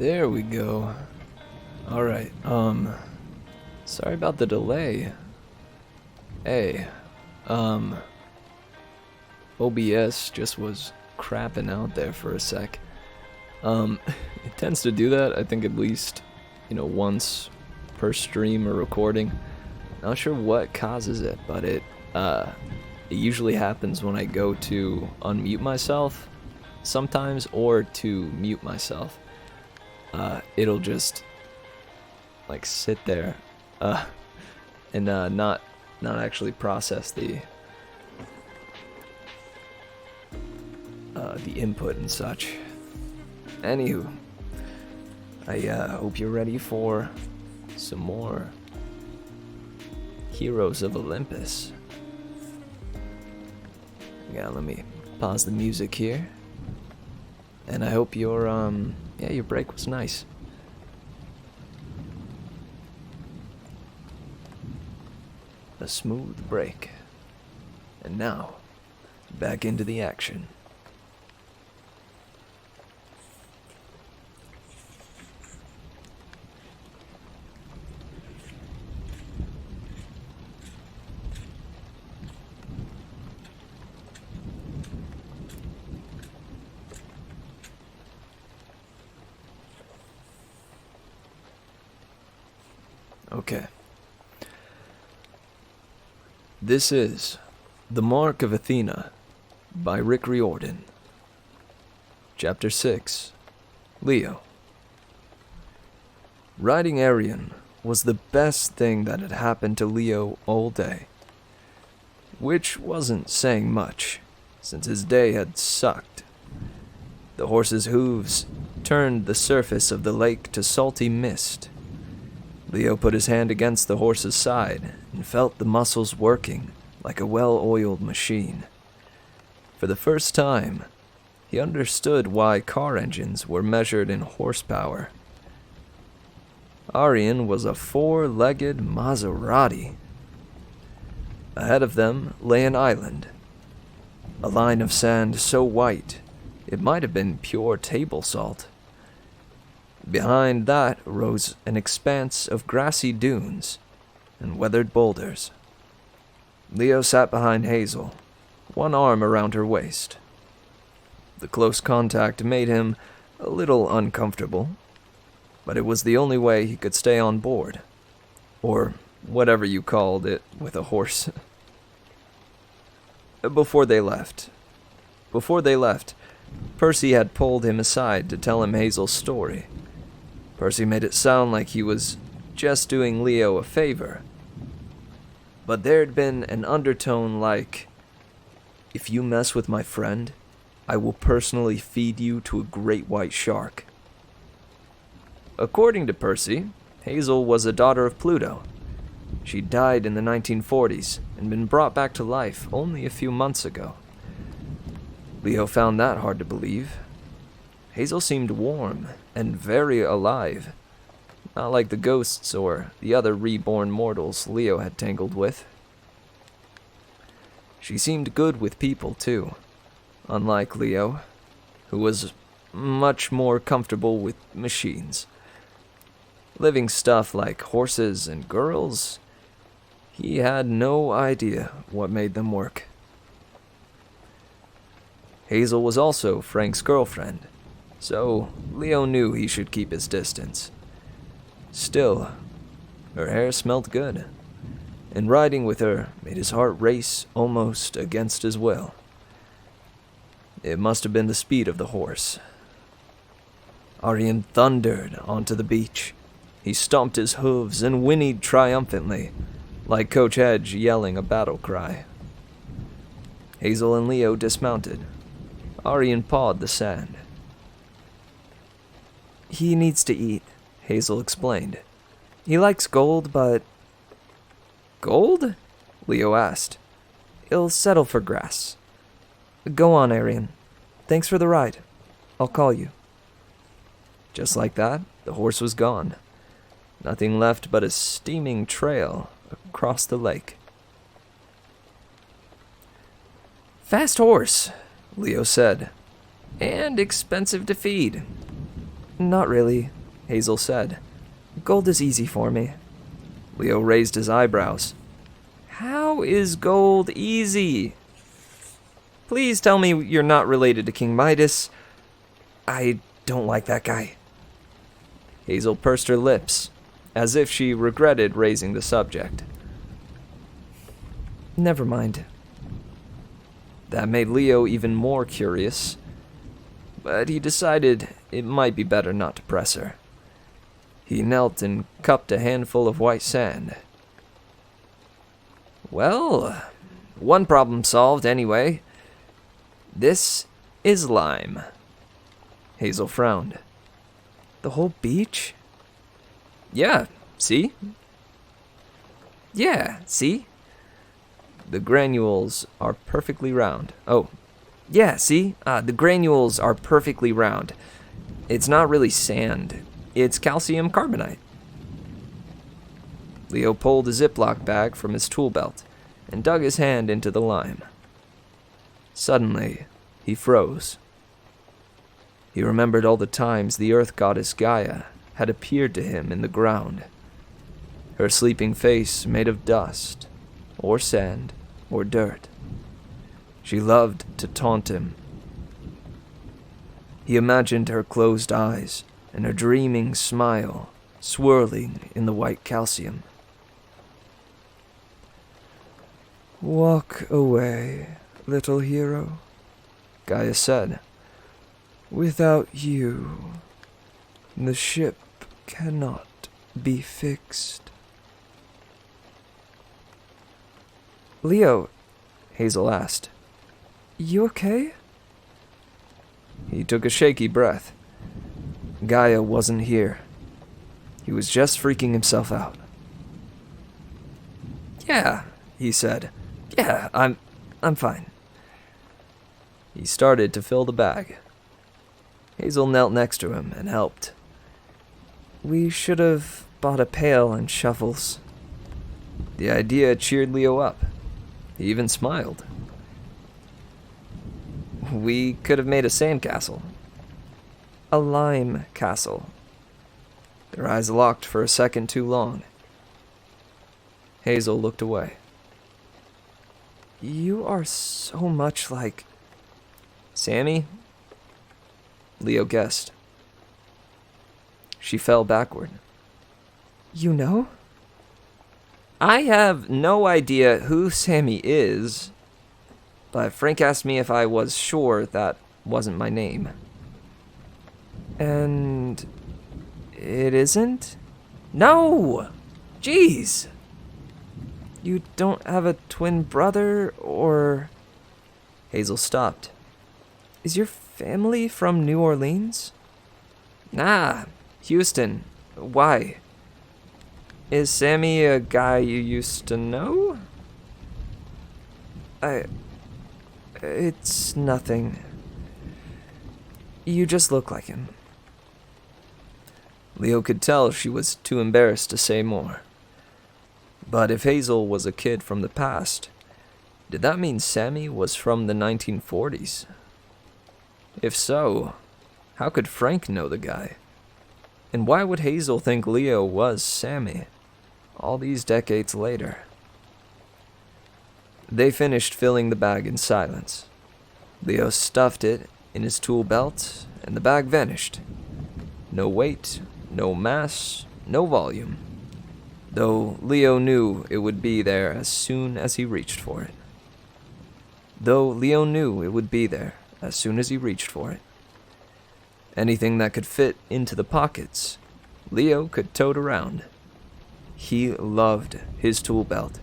Speaker 1: There we go. Alright, sorry about the delay. Hey, OBS just was crapping out there for a sec. It tends to do that, I think at least, once per stream or recording. Not sure what causes it, but it usually happens when I go to unmute myself sometimes, or to mute myself. It'll just like sit there and not actually process the input and such. Anywho, I hope you're ready for some more Heroes of Olympus. Yeah, let me pause the music here. And I hope your break was nice. A smooth break. And now, back into the action. Okay. This is The Mark of Athena by Rick Riordan. Chapter 6. Leo. Riding Arion was the best thing that had happened to Leo all day. Which wasn't saying much, since his day had sucked. The horse's hooves turned the surface of the lake to salty mist. Leo put his hand against the horse's side and felt the muscles working like a well-oiled machine. For the first time, he understood why car engines were measured in horsepower. Arion was a four-legged Maserati. Ahead of them lay an island, a line of sand so white it might have been pure table salt. Behind that rose an expanse of grassy dunes and weathered boulders. Leo sat behind Hazel, one arm around her waist. The close contact made him a little uncomfortable, but it was the only way he could stay on board, or whatever you called it with a horse. Before they left, Percy had pulled him aside to tell him Hazel's story. Percy made it sound like he was just doing Leo a favor. But there'd been an undertone like, "If you mess with my friend, I will personally feed you to a great white shark." According to Percy, Hazel was a daughter of Pluto. She died in the 1940s and been brought back to life only a few months ago. Leo found that hard to believe. Hazel seemed warm and very alive, not like the ghosts or the other reborn mortals Leo had tangled with. She seemed good with people, too, unlike Leo, who was much more comfortable with machines. Living stuff like horses and girls, he had no idea what made them work. Hazel was also Frank's girlfriend, so Leo knew he should keep his distance. Still, her hair smelled good, and riding with her made his heart race almost against his will. It must have been the speed of the horse. Arion thundered onto the beach. He stomped his hooves and whinnied triumphantly, like Coach Edge yelling a battle cry. Hazel and Leo dismounted. Arion pawed the sand. "He needs to eat," Hazel explained. "He likes gold, but..." "Gold?" Leo asked. "He'll settle for grass. Go on, Arion. Thanks for the ride. I'll call you." Just like that, the horse was gone. Nothing left but a steaming trail across the lake. "Fast horse," Leo said. "And expensive to feed."
Speaker 4: Not really, Hazel said. Gold is easy for me.
Speaker 1: Leo raised his eyebrows.
Speaker 4: How is gold easy? Please tell me you're not related to King Midas. I don't like that guy.
Speaker 1: Hazel pursed her lips, as if she regretted raising the subject.
Speaker 4: Never mind.
Speaker 1: That made Leo even more curious, but he decided it might be better not to press her. He knelt and cupped a handful of white sand.
Speaker 4: Well, one problem solved anyway. This is lime.
Speaker 1: Hazel frowned.
Speaker 4: The whole beach?
Speaker 1: Yeah, see?
Speaker 4: Yeah, see?
Speaker 1: The granules are perfectly round.
Speaker 4: Oh, yeah, see? The granules are perfectly round. It's not really sand. It's calcium carbonate.
Speaker 1: Leo pulled a Ziploc bag from his tool belt and dug his hand into the lime. Suddenly, he froze. He remembered all the times the earth goddess Gaia had appeared to him in the ground. Her sleeping face made of dust, or sand, or dirt. She loved to taunt him. He imagined her closed eyes and her dreaming smile swirling in the white calcium.
Speaker 2: Walk away, little hero,
Speaker 1: Gaia said.
Speaker 2: Without you, the ship cannot be fixed.
Speaker 4: Leo,
Speaker 1: Hazel asked.
Speaker 4: you okay?
Speaker 1: He took a shaky breath. Gaia wasn't here. He was just freaking himself out.
Speaker 4: Yeah, he said. Yeah, I'm fine.
Speaker 1: He started to fill the bag. Hazel knelt next to him and helped.
Speaker 4: We should have bought a pail and shovels.
Speaker 1: The idea cheered Leo up. He even smiled.
Speaker 4: We could have made a sandcastle. A lime castle.
Speaker 1: Their eyes locked for a second too long. Hazel looked away.
Speaker 4: You are so much like...
Speaker 1: Sammy? Leo guessed. She fell backward.
Speaker 4: You know? I have no idea who Sammy is, but Frank asked me if I was sure that wasn't my name. And it isn't? No! Jeez! You don't have a twin brother, or...
Speaker 1: Hazel stopped.
Speaker 4: Is your family from New Orleans? Nah, Houston. Why? Is Sammy a guy you used to know? It's nothing. You just look like him.
Speaker 1: Leo could tell she was too embarrassed to say more. But if Hazel was a kid from the past, did that mean Sammy was from the 1940s? If so, how could Frank know the guy? And why would Hazel think Leo was Sammy, all these decades later? They finished filling the bag in silence. Leo stuffed it in his tool belt, and the bag vanished. No weight, no mass, no volume. Though Leo knew it would be there as soon as he reached for it. Anything that could fit into the pockets, Leo could tote around. He loved his tool belt.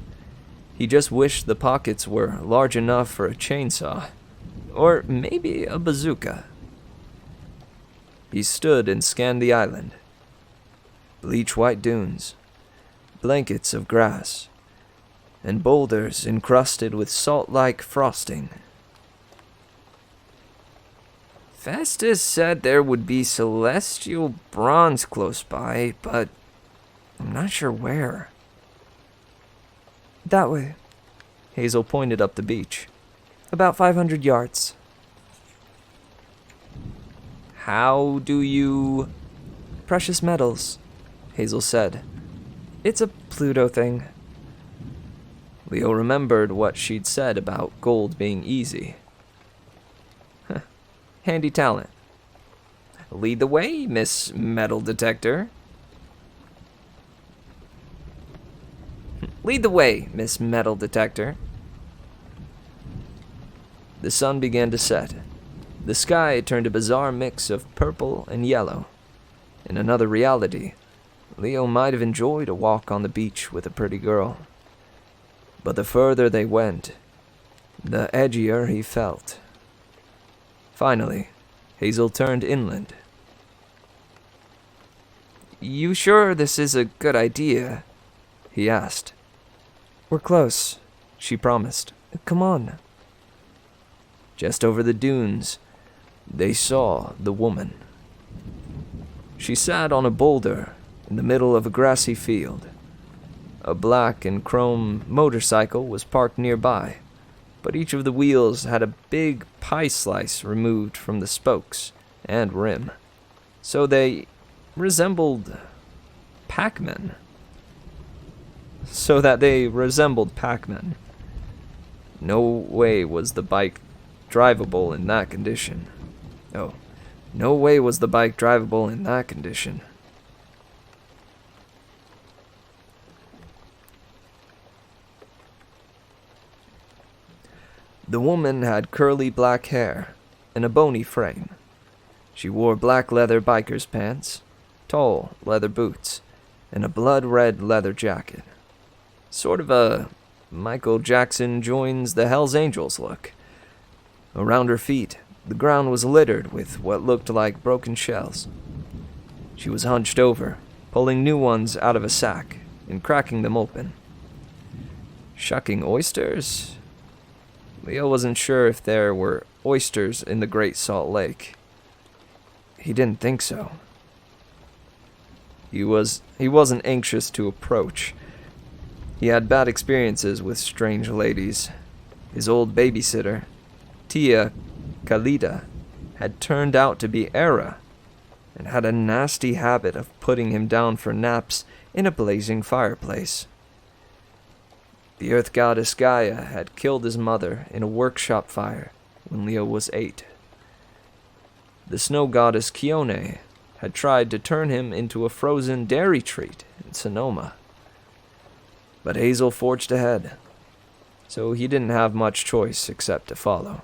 Speaker 1: He just wished the pockets were large enough for a chainsaw, or maybe a bazooka. He stood and scanned the island. Bleach-white dunes, blankets of grass, and boulders encrusted with salt-like frosting.
Speaker 4: Festus said there would be celestial bronze close by, but I'm not sure where. That way.
Speaker 1: Hazel pointed up the beach.
Speaker 4: About 500 yards.
Speaker 1: How do you...
Speaker 4: precious metals, Hazel said. It's a Pluto thing.
Speaker 1: Leo remembered what she'd said about gold being easy.
Speaker 4: Handy talent. Lead the way, Miss Metal Detector. Lead the way, Miss Metal Detector.
Speaker 1: The sun began to set. The sky turned a bizarre mix of purple and yellow. In another reality, Leo might have enjoyed a walk on the beach with a pretty girl. But the further they went, the edgier he felt. Finally, Hazel turned inland.
Speaker 4: You sure this is a good idea?
Speaker 1: He asked.
Speaker 4: We're close, she promised. Come on.
Speaker 1: Just over the dunes, they saw the woman. She sat on a boulder in the middle of a grassy field. A black and chrome motorcycle was parked nearby, but each of the wheels had a big pie slice removed from the spokes and rim, so they resembled Pac-Men. No way was the bike drivable in that condition. Oh, no way was the bike drivable in that condition. The woman had curly black hair and a bony frame. She wore black leather biker's pants, tall leather boots, and a blood-red leather jacket. Sort of a Michael Jackson joins the Hells Angels look. Around her feet, the ground was littered with what looked like broken shells. She was hunched over, pulling new ones out of a sack and cracking them open. Shucking oysters? Leo wasn't sure if there were oysters in the Great Salt Lake. He didn't think so. He wasn't anxious to approach. He had bad experiences with strange ladies. His old babysitter, Tia Khalida, had turned out to be Era, and had a nasty habit of putting him down for naps in a blazing fireplace. The earth goddess Gaia had killed his mother in a workshop fire when Leo was 8. The snow goddess Kione had tried to turn him into a frozen dairy treat in Sonoma. But Hazel forged ahead, so he didn't have much choice except to follow.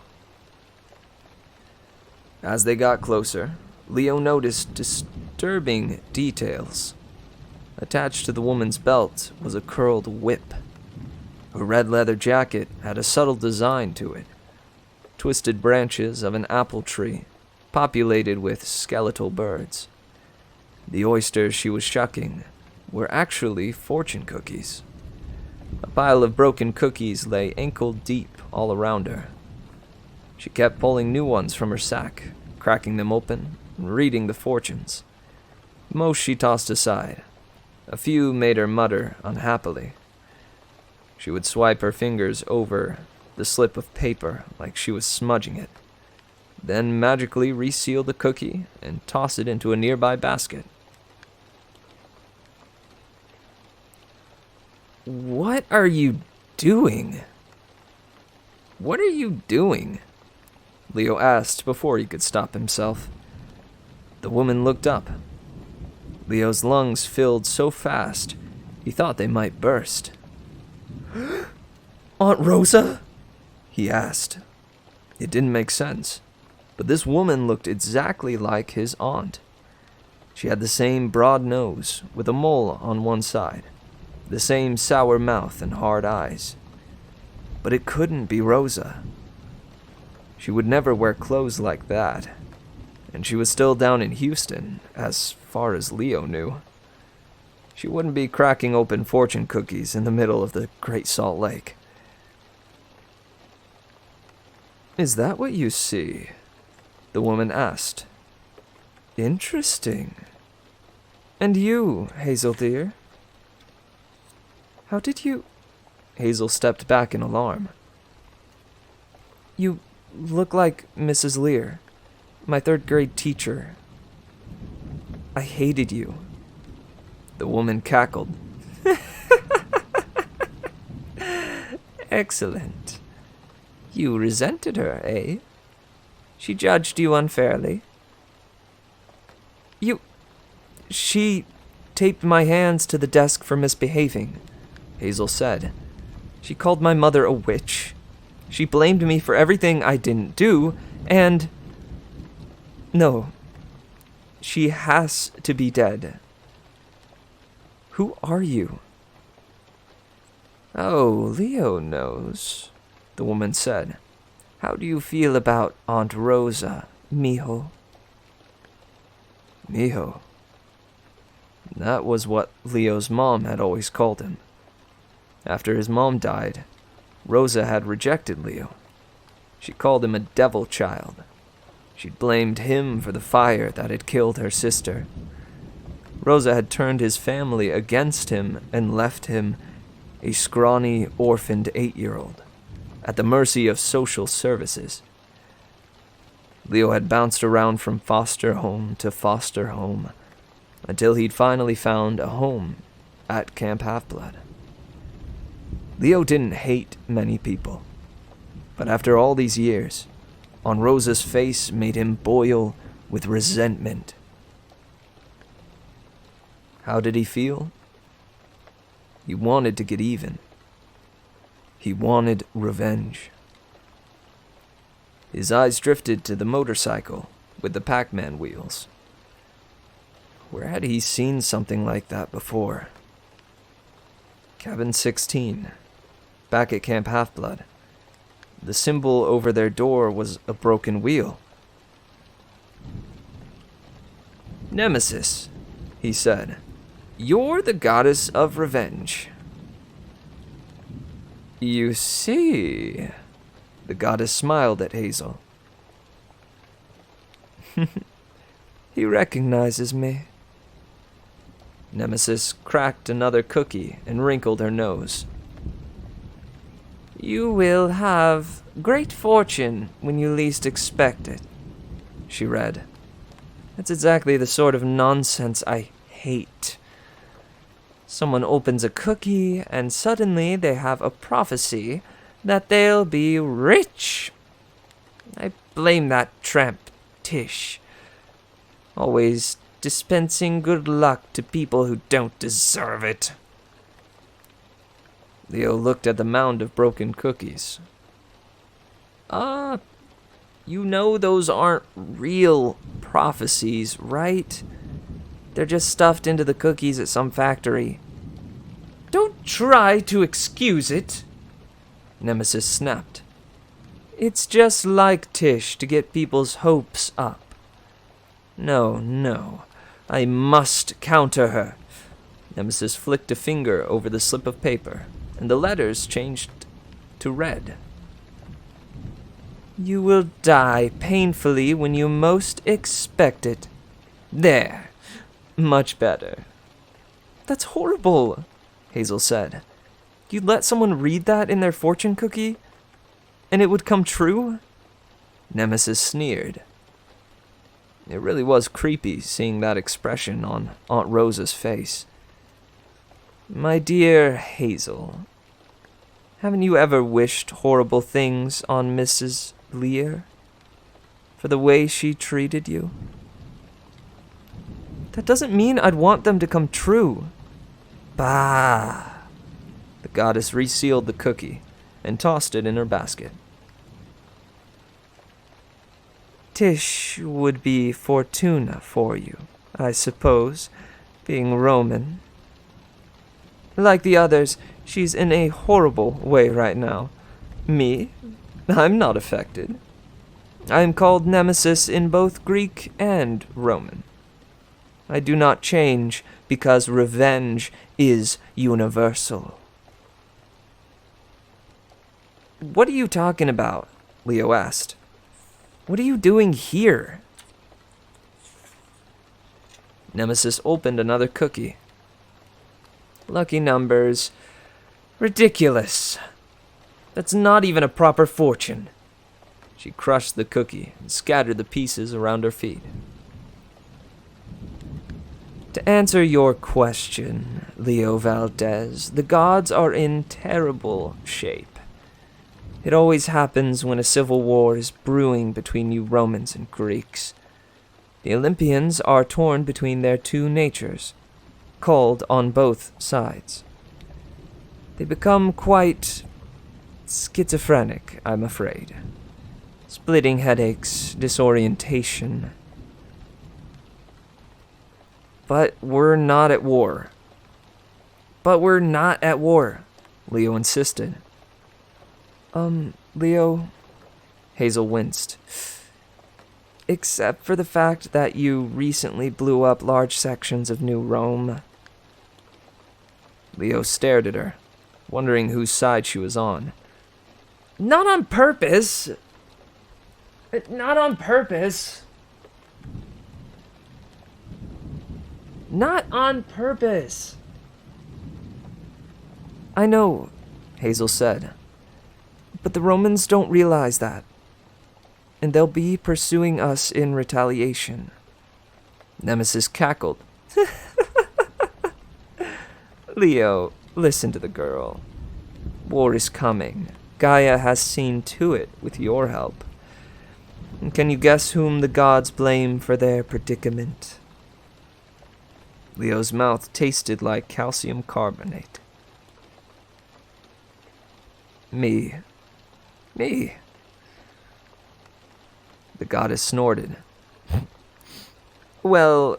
Speaker 1: As they got closer, Leo noticed disturbing details. Attached to the woman's belt was a curled whip. Her red leather jacket had a subtle design to it. Twisted branches of an apple tree, populated with skeletal birds. The oysters she was shucking were actually fortune cookies. A pile of broken cookies lay ankle-deep all around her. She kept pulling new ones from her sack, cracking them open, and reading the fortunes. Most she tossed aside. A few made her mutter unhappily. She would swipe her fingers over the slip of paper like she was smudging it, then magically reseal the cookie and toss it into a nearby basket.
Speaker 4: What are you doing?
Speaker 1: What are you doing? Leo asked before he could stop himself. The woman looked up. Leo's lungs filled so fast, he thought they might burst.
Speaker 4: Aunt Rosa?
Speaker 1: He asked. It didn't make sense, but this woman looked exactly like his aunt. She had the same broad nose with a mole on one side, the same sour mouth and hard eyes. But it couldn't be Rosa. She would never wear clothes like that, and she was still down in Houston, as far as Leo knew. She wouldn't be cracking open fortune cookies in the middle of the Great Salt Lake.
Speaker 4: Is that what you see?
Speaker 1: The woman asked.
Speaker 4: Interesting. And you, Hazel dear? How did you...
Speaker 1: Hazel stepped back in alarm.
Speaker 4: You look like Mrs. Lear, my third grade teacher. I hated you. The woman cackled. Excellent. You resented her, eh? She judged you unfairly. She taped my hands to the desk for misbehaving, Hazel said. She called my mother a witch. She blamed me for everything I didn't do, and... No. She has to be dead. Who are you? Oh, Leo knows, the woman said. How do you feel about Aunt Rosa, mijo? Mijo. That was what Leo's mom had always called him. After his mom died, Rosa had rejected Leo. She called him a devil child. She blamed him for the fire that had killed her sister. Rosa had turned his family against him and left him, a scrawny, orphaned 8-year-old, at the mercy of social services. Leo had bounced around from foster home to foster home until he'd finally found a home at Camp Half-Blood. Leo didn't hate many people, but after all these years, on Rosa's face made him boil with resentment. How did he feel? He wanted to get even. He wanted revenge. His eyes drifted to the motorcycle with the Pac-Man wheels. Where had he seen something like that before? Cabin 16, back at Camp Half-Blood. The symbol over their door was a broken wheel. Nemesis, he said. You're the goddess of revenge. You see, the goddess smiled at Hazel. He recognizes me. Nemesis cracked another cookie and wrinkled her nose. You will have great fortune when you least expect it, she read. That's exactly the sort of nonsense I hate. Someone opens a cookie and suddenly they have a prophecy that they'll be rich. I blame that tramp Tish. Always dispensing good luck to people who don't deserve it. Leo looked at the mound of broken cookies. You know those aren't real prophecies, right? They're just stuffed into the cookies at some factory. Don't try to excuse it, Nemesis snapped. It's just like Tish to get people's hopes up. No, I must counter her. Nemesis flicked a finger over the slip of paper, and the letters changed to red. You will die painfully when you most expect it. There. Much better. That's horrible, Hazel said. You'd let someone read that in their fortune cookie? And it would come true? Nemesis sneered. It really was creepy seeing that expression on Aunt Rosa's face. My dear Hazel, haven't you ever wished horrible things on Mrs. Lear? For the way she treated you? That doesn't mean I'd want them to come true. Bah! The goddess resealed the cookie and tossed it in her basket. Tish would be Fortuna for you, I suppose, being Roman. Like the others, she's in a horrible way right now. Me? I'm not affected. I am called Nemesis in both Greek and Roman. I do not change because revenge is universal. What are you talking about? Leo asked. What are you doing here? Nemesis opened another cookie. Lucky numbers. Ridiculous. That's not even a proper fortune. She crushed the cookie and scattered the pieces around her feet. To answer your question, Leo Valdez, the gods are in terrible shape. It always happens when a civil war is brewing between you Romans and Greeks. The Olympians are torn between their two natures, called on both sides. They become quite schizophrenic, I'm afraid. Splitting headaches, disorientation. But we're not at war. But we're not at war, Leo insisted. Leo, Hazel winced. Except for the fact that you recently blew up large sections of New Rome. Leo stared at her, wondering whose side she was on.
Speaker 3: Not on purpose. Not on purpose. Not on purpose.
Speaker 4: I know, Hazel said. But the Romans don't realize that. And they'll be pursuing us in retaliation. Nemesis cackled. Leo, listen to the girl. War is coming. Gaia has seen to it with your help. And can you guess whom the gods blame for their predicament? Leo's mouth tasted like calcium carbonate. Me. Me. The goddess snorted. Well,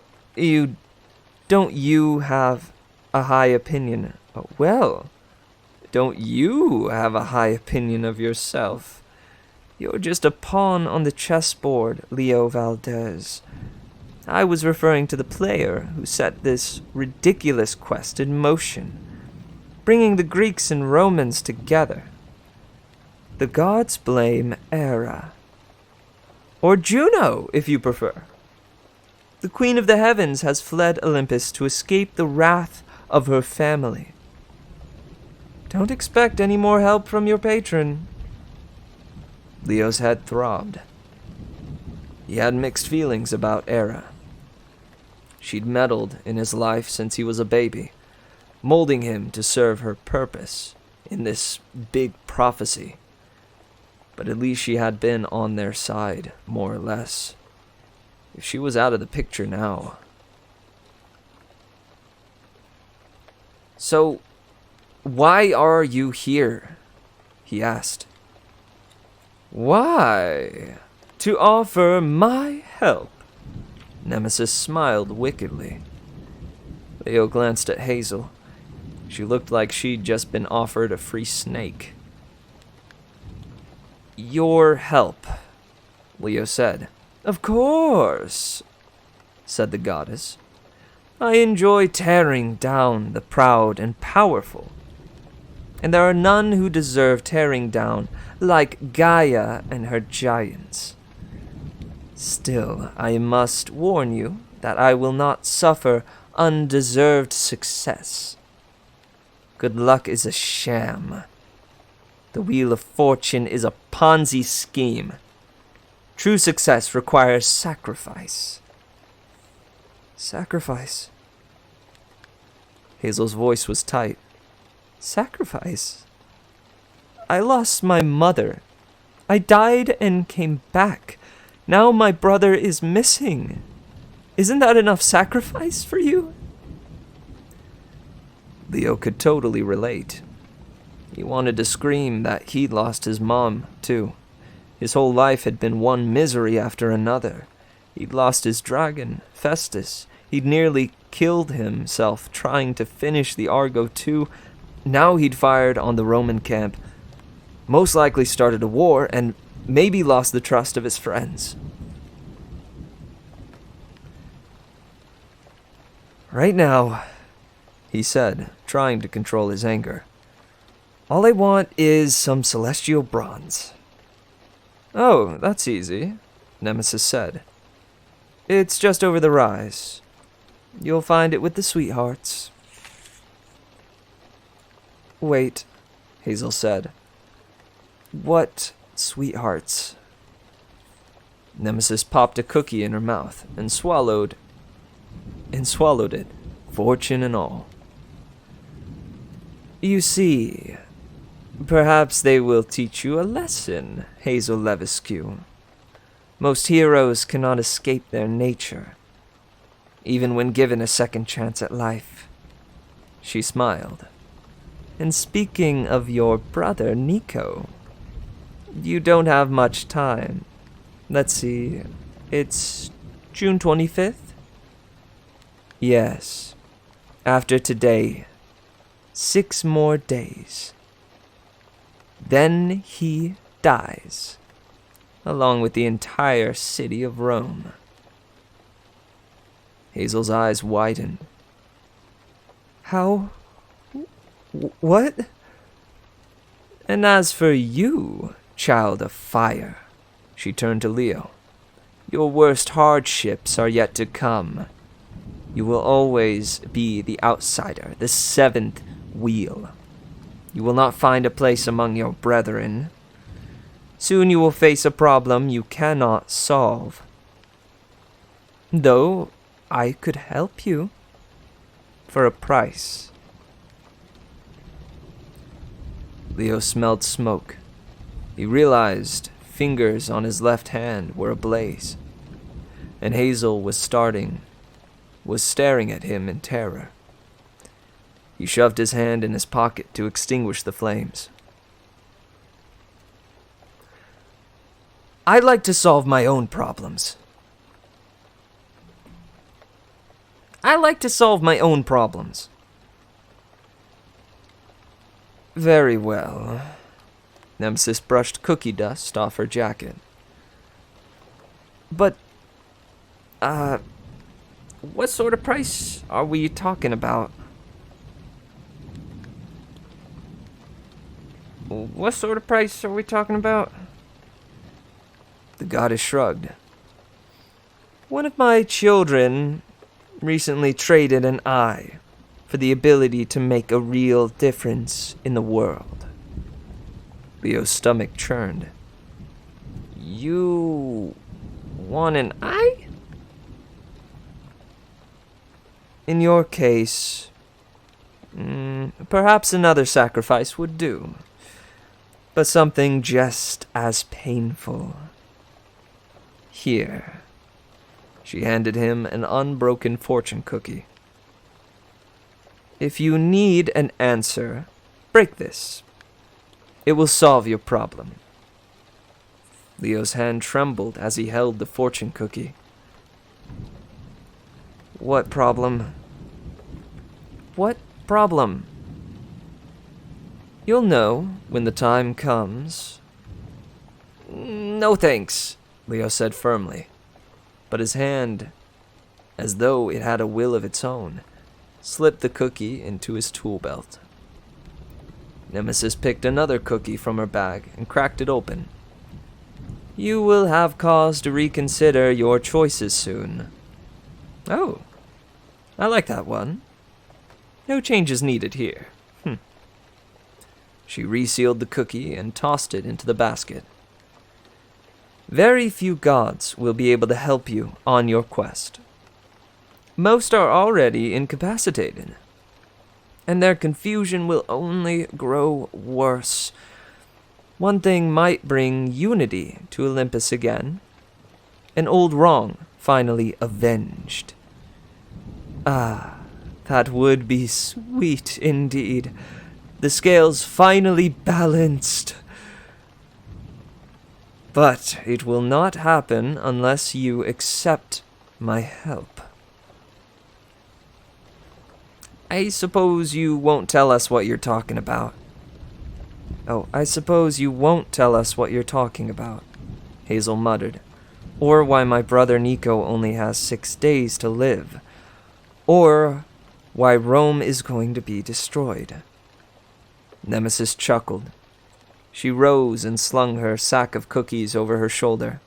Speaker 4: don't you have a high opinion? Well, don't you have a high opinion of yourself? You're just a pawn on the chessboard, Leo Valdez. I was referring to the player who set this ridiculous quest in motion, bringing the Greeks and Romans together. The gods blame Hera. Or Juno, if you prefer. The Queen of the Heavens has fled Olympus to escape the wrath of her family. Don't expect any more help from your patron. Leo's head throbbed. He had mixed feelings about Hera. She'd meddled in his life since he was a baby, molding him to serve her purpose in this big prophecy. But at least she had been on their side, more or less. If she was out of the picture now. So, why are you here? He asked. Why? To offer my help. Nemesis smiled wickedly. Leo glanced at Hazel. She looked like she'd just been offered a free snake. Your help, Leo said. Of course, said the goddess. I enjoy tearing down the proud and powerful. And there are none who deserve tearing down like Gaia and her giants. Still, I must warn you that I will not suffer undeserved success. Good luck is a sham. The Wheel of Fortune is a Ponzi scheme. True success requires sacrifice. Sacrifice? Hazel's voice was tight. Sacrifice? I lost my mother. I died and came back. Now my brother is missing. Isn't that enough sacrifice for you? Leo could totally relate. He wanted to scream that he'd lost his mom, too. His whole life had been one misery after another. He'd lost his dragon, Festus. He'd nearly killed himself trying to finish the Argo too. Now he'd fired on the Roman camp, most likely started a war, and maybe lost the trust of his friends. Right now, he said, trying to control his anger, all I want is some celestial bronze. Oh, that's easy, Nemesis said. It's just over the rise. You'll find it with the sweethearts. Wait, Hazel said. What sweethearts? Nemesis popped a cookie in her mouth and swallowed and swallowed it, fortune and all. You see, perhaps they will teach you a lesson, Hazel Levesque. Most heroes cannot escape their nature, even when given a second chance at life. She smiled. And speaking of your brother, Nico, you don't have much time. Let's see, it's June 25th? Yes, after today, 6 more days. Then he dies, along with the entire city of Rome. Hazel's eyes widened. How? What? And as for you, child of fire, she turned to Leo, your worst hardships are yet to come. You will always be the outsider, the 7th wheel. You will not find a place among your brethren. Soon you will face a problem you cannot solve. Though I could help you for a price. Leo smelled smoke. He realized fingers on his left hand were ablaze, and Hazel was staring at him in terror. He shoved his hand in his pocket to extinguish the flames. I'd like to solve my own problems. I like to solve my own problems. Very well. Nemesis brushed cookie dust off her jacket. But, what sort of price are we talking about? What sort of price are we talking about? The goddess shrugged. One of my children recently traded an eye for the ability to make a real difference in the world. Leo's stomach churned. You want an eye? In your case, perhaps another sacrifice would do. But something just as painful. Here. She handed him an unbroken fortune cookie. If you need an answer, break this. It will solve your problem. Leo's hand trembled as he held the fortune cookie. What problem? What problem? You'll know when the time comes. No thanks, Leo said firmly, but his hand, as though it had a will of its own, slipped the cookie into his tool belt. Nemesis picked another cookie from her bag and cracked it open. You will have cause to reconsider your choices soon. Oh, I like that one. No changes needed here. She resealed the cookie and tossed it into the basket. Very few gods will be able to help you on your quest. Most are already incapacitated, and their confusion will only grow worse. One thing might bring unity to Olympus again. An old wrong finally avenged. Ah, that would be sweet indeed. The scales finally balanced. But it will not happen unless you accept my help. I suppose you won't tell us what you're talking about. Oh, I suppose you won't tell us what you're talking about, Hazel muttered. Or why my brother Nico only has 6 days to live. Or why Rome is going to be destroyed. Nemesis chuckled. She rose and slung her sack of cookies over her shoulder.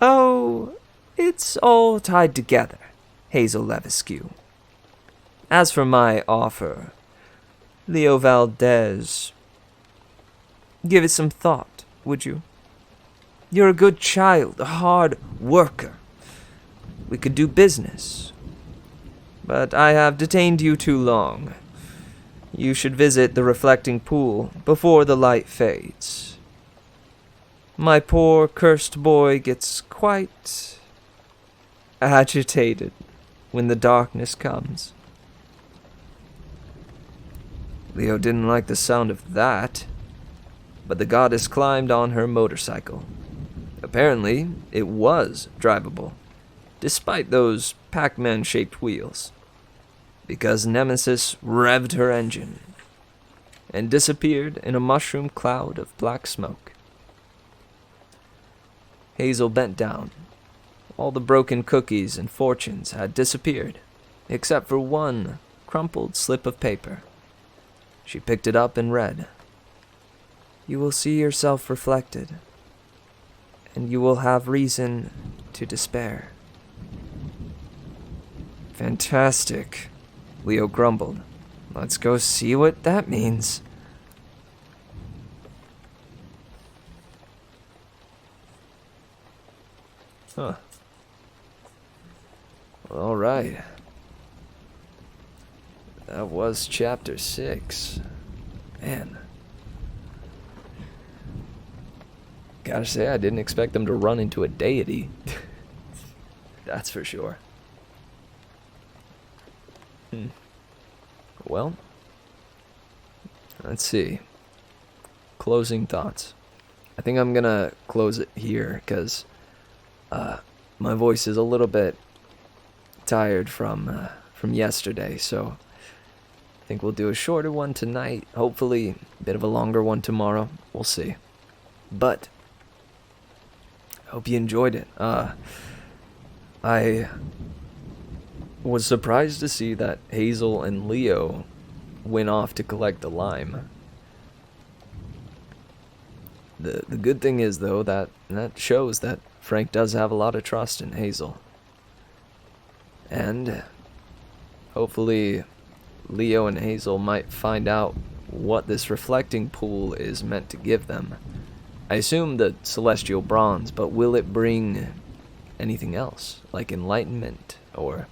Speaker 4: Oh, it's all tied together, Hazel Levesque. As for my offer, Leo Valdez, give it some thought, would you? You're a good child, a hard worker. We could do business. But I have detained you too long. You should visit the reflecting pool before the light fades. My poor cursed boy gets quite agitated when the darkness comes. Leo didn't like the sound of that, but the goddess climbed on her motorcycle. Apparently, it was drivable, despite those Pac-Man-shaped wheels, because Nemesis revved her engine and disappeared in a mushroom cloud of black smoke. Hazel bent down. All the broken cookies and fortunes had disappeared, except for one crumpled slip of paper. She picked it up and read, "You will see yourself reflected, and you will have reason to despair." Fantastic, Leo grumbled. Let's go see what that means.
Speaker 1: Huh. All right. That was chapter 6. Man. Gotta say, I didn't expect them to run into a deity. That's for sure. Well, let's see. Closing thoughts. I think I'm gonna close it here because my voice is a little bit tired from yesterday, so I think we'll do a shorter one tonight. Hopefully, a bit of a longer one tomorrow. We'll see. But I hope you enjoyed it. I was surprised to see that Hazel and Leo went off to collect the lime. The good thing is, though, that shows that Frank does have a lot of trust in Hazel. And hopefully Leo and Hazel might find out what this reflecting pool is meant to give them. I assume the celestial bronze, but will it bring anything else, like enlightenment or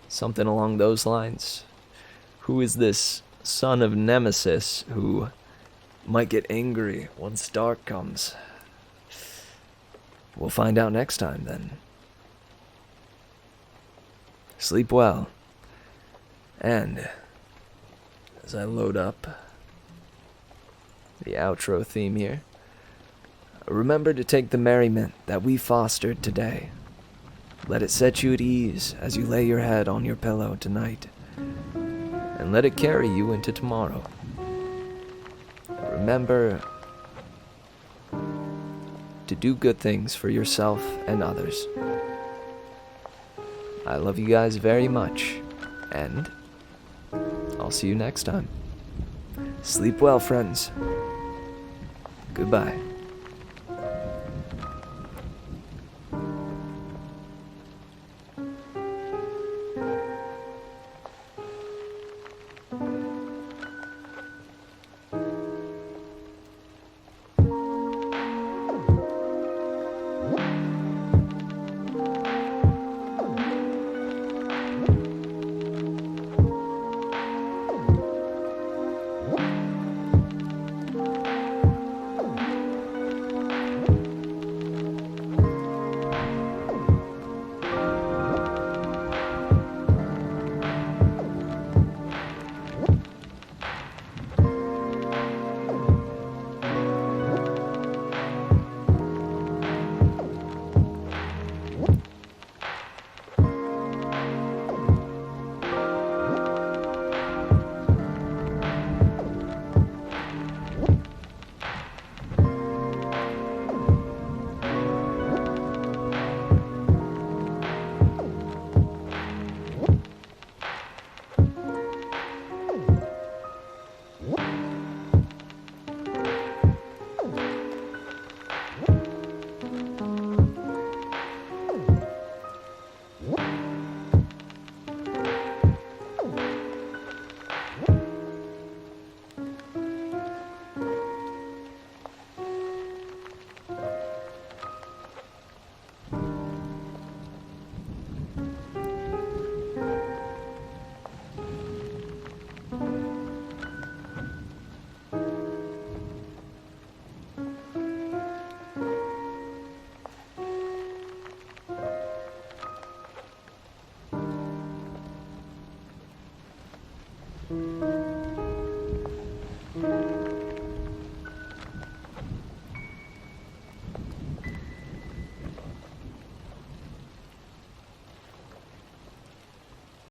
Speaker 1: something along those lines? Who is this son of Nemesis who might get angry once dark comes? We'll find out next time, then. Sleep well. And as I load up the outro theme here, remember to take the merriment that we fostered today. Let it set you at ease as you lay your head on your pillow tonight, and let it carry you into tomorrow. Remember to do good things for yourself and others. I love you guys very much, and I'll see you next time. Sleep well, friends. Goodbye.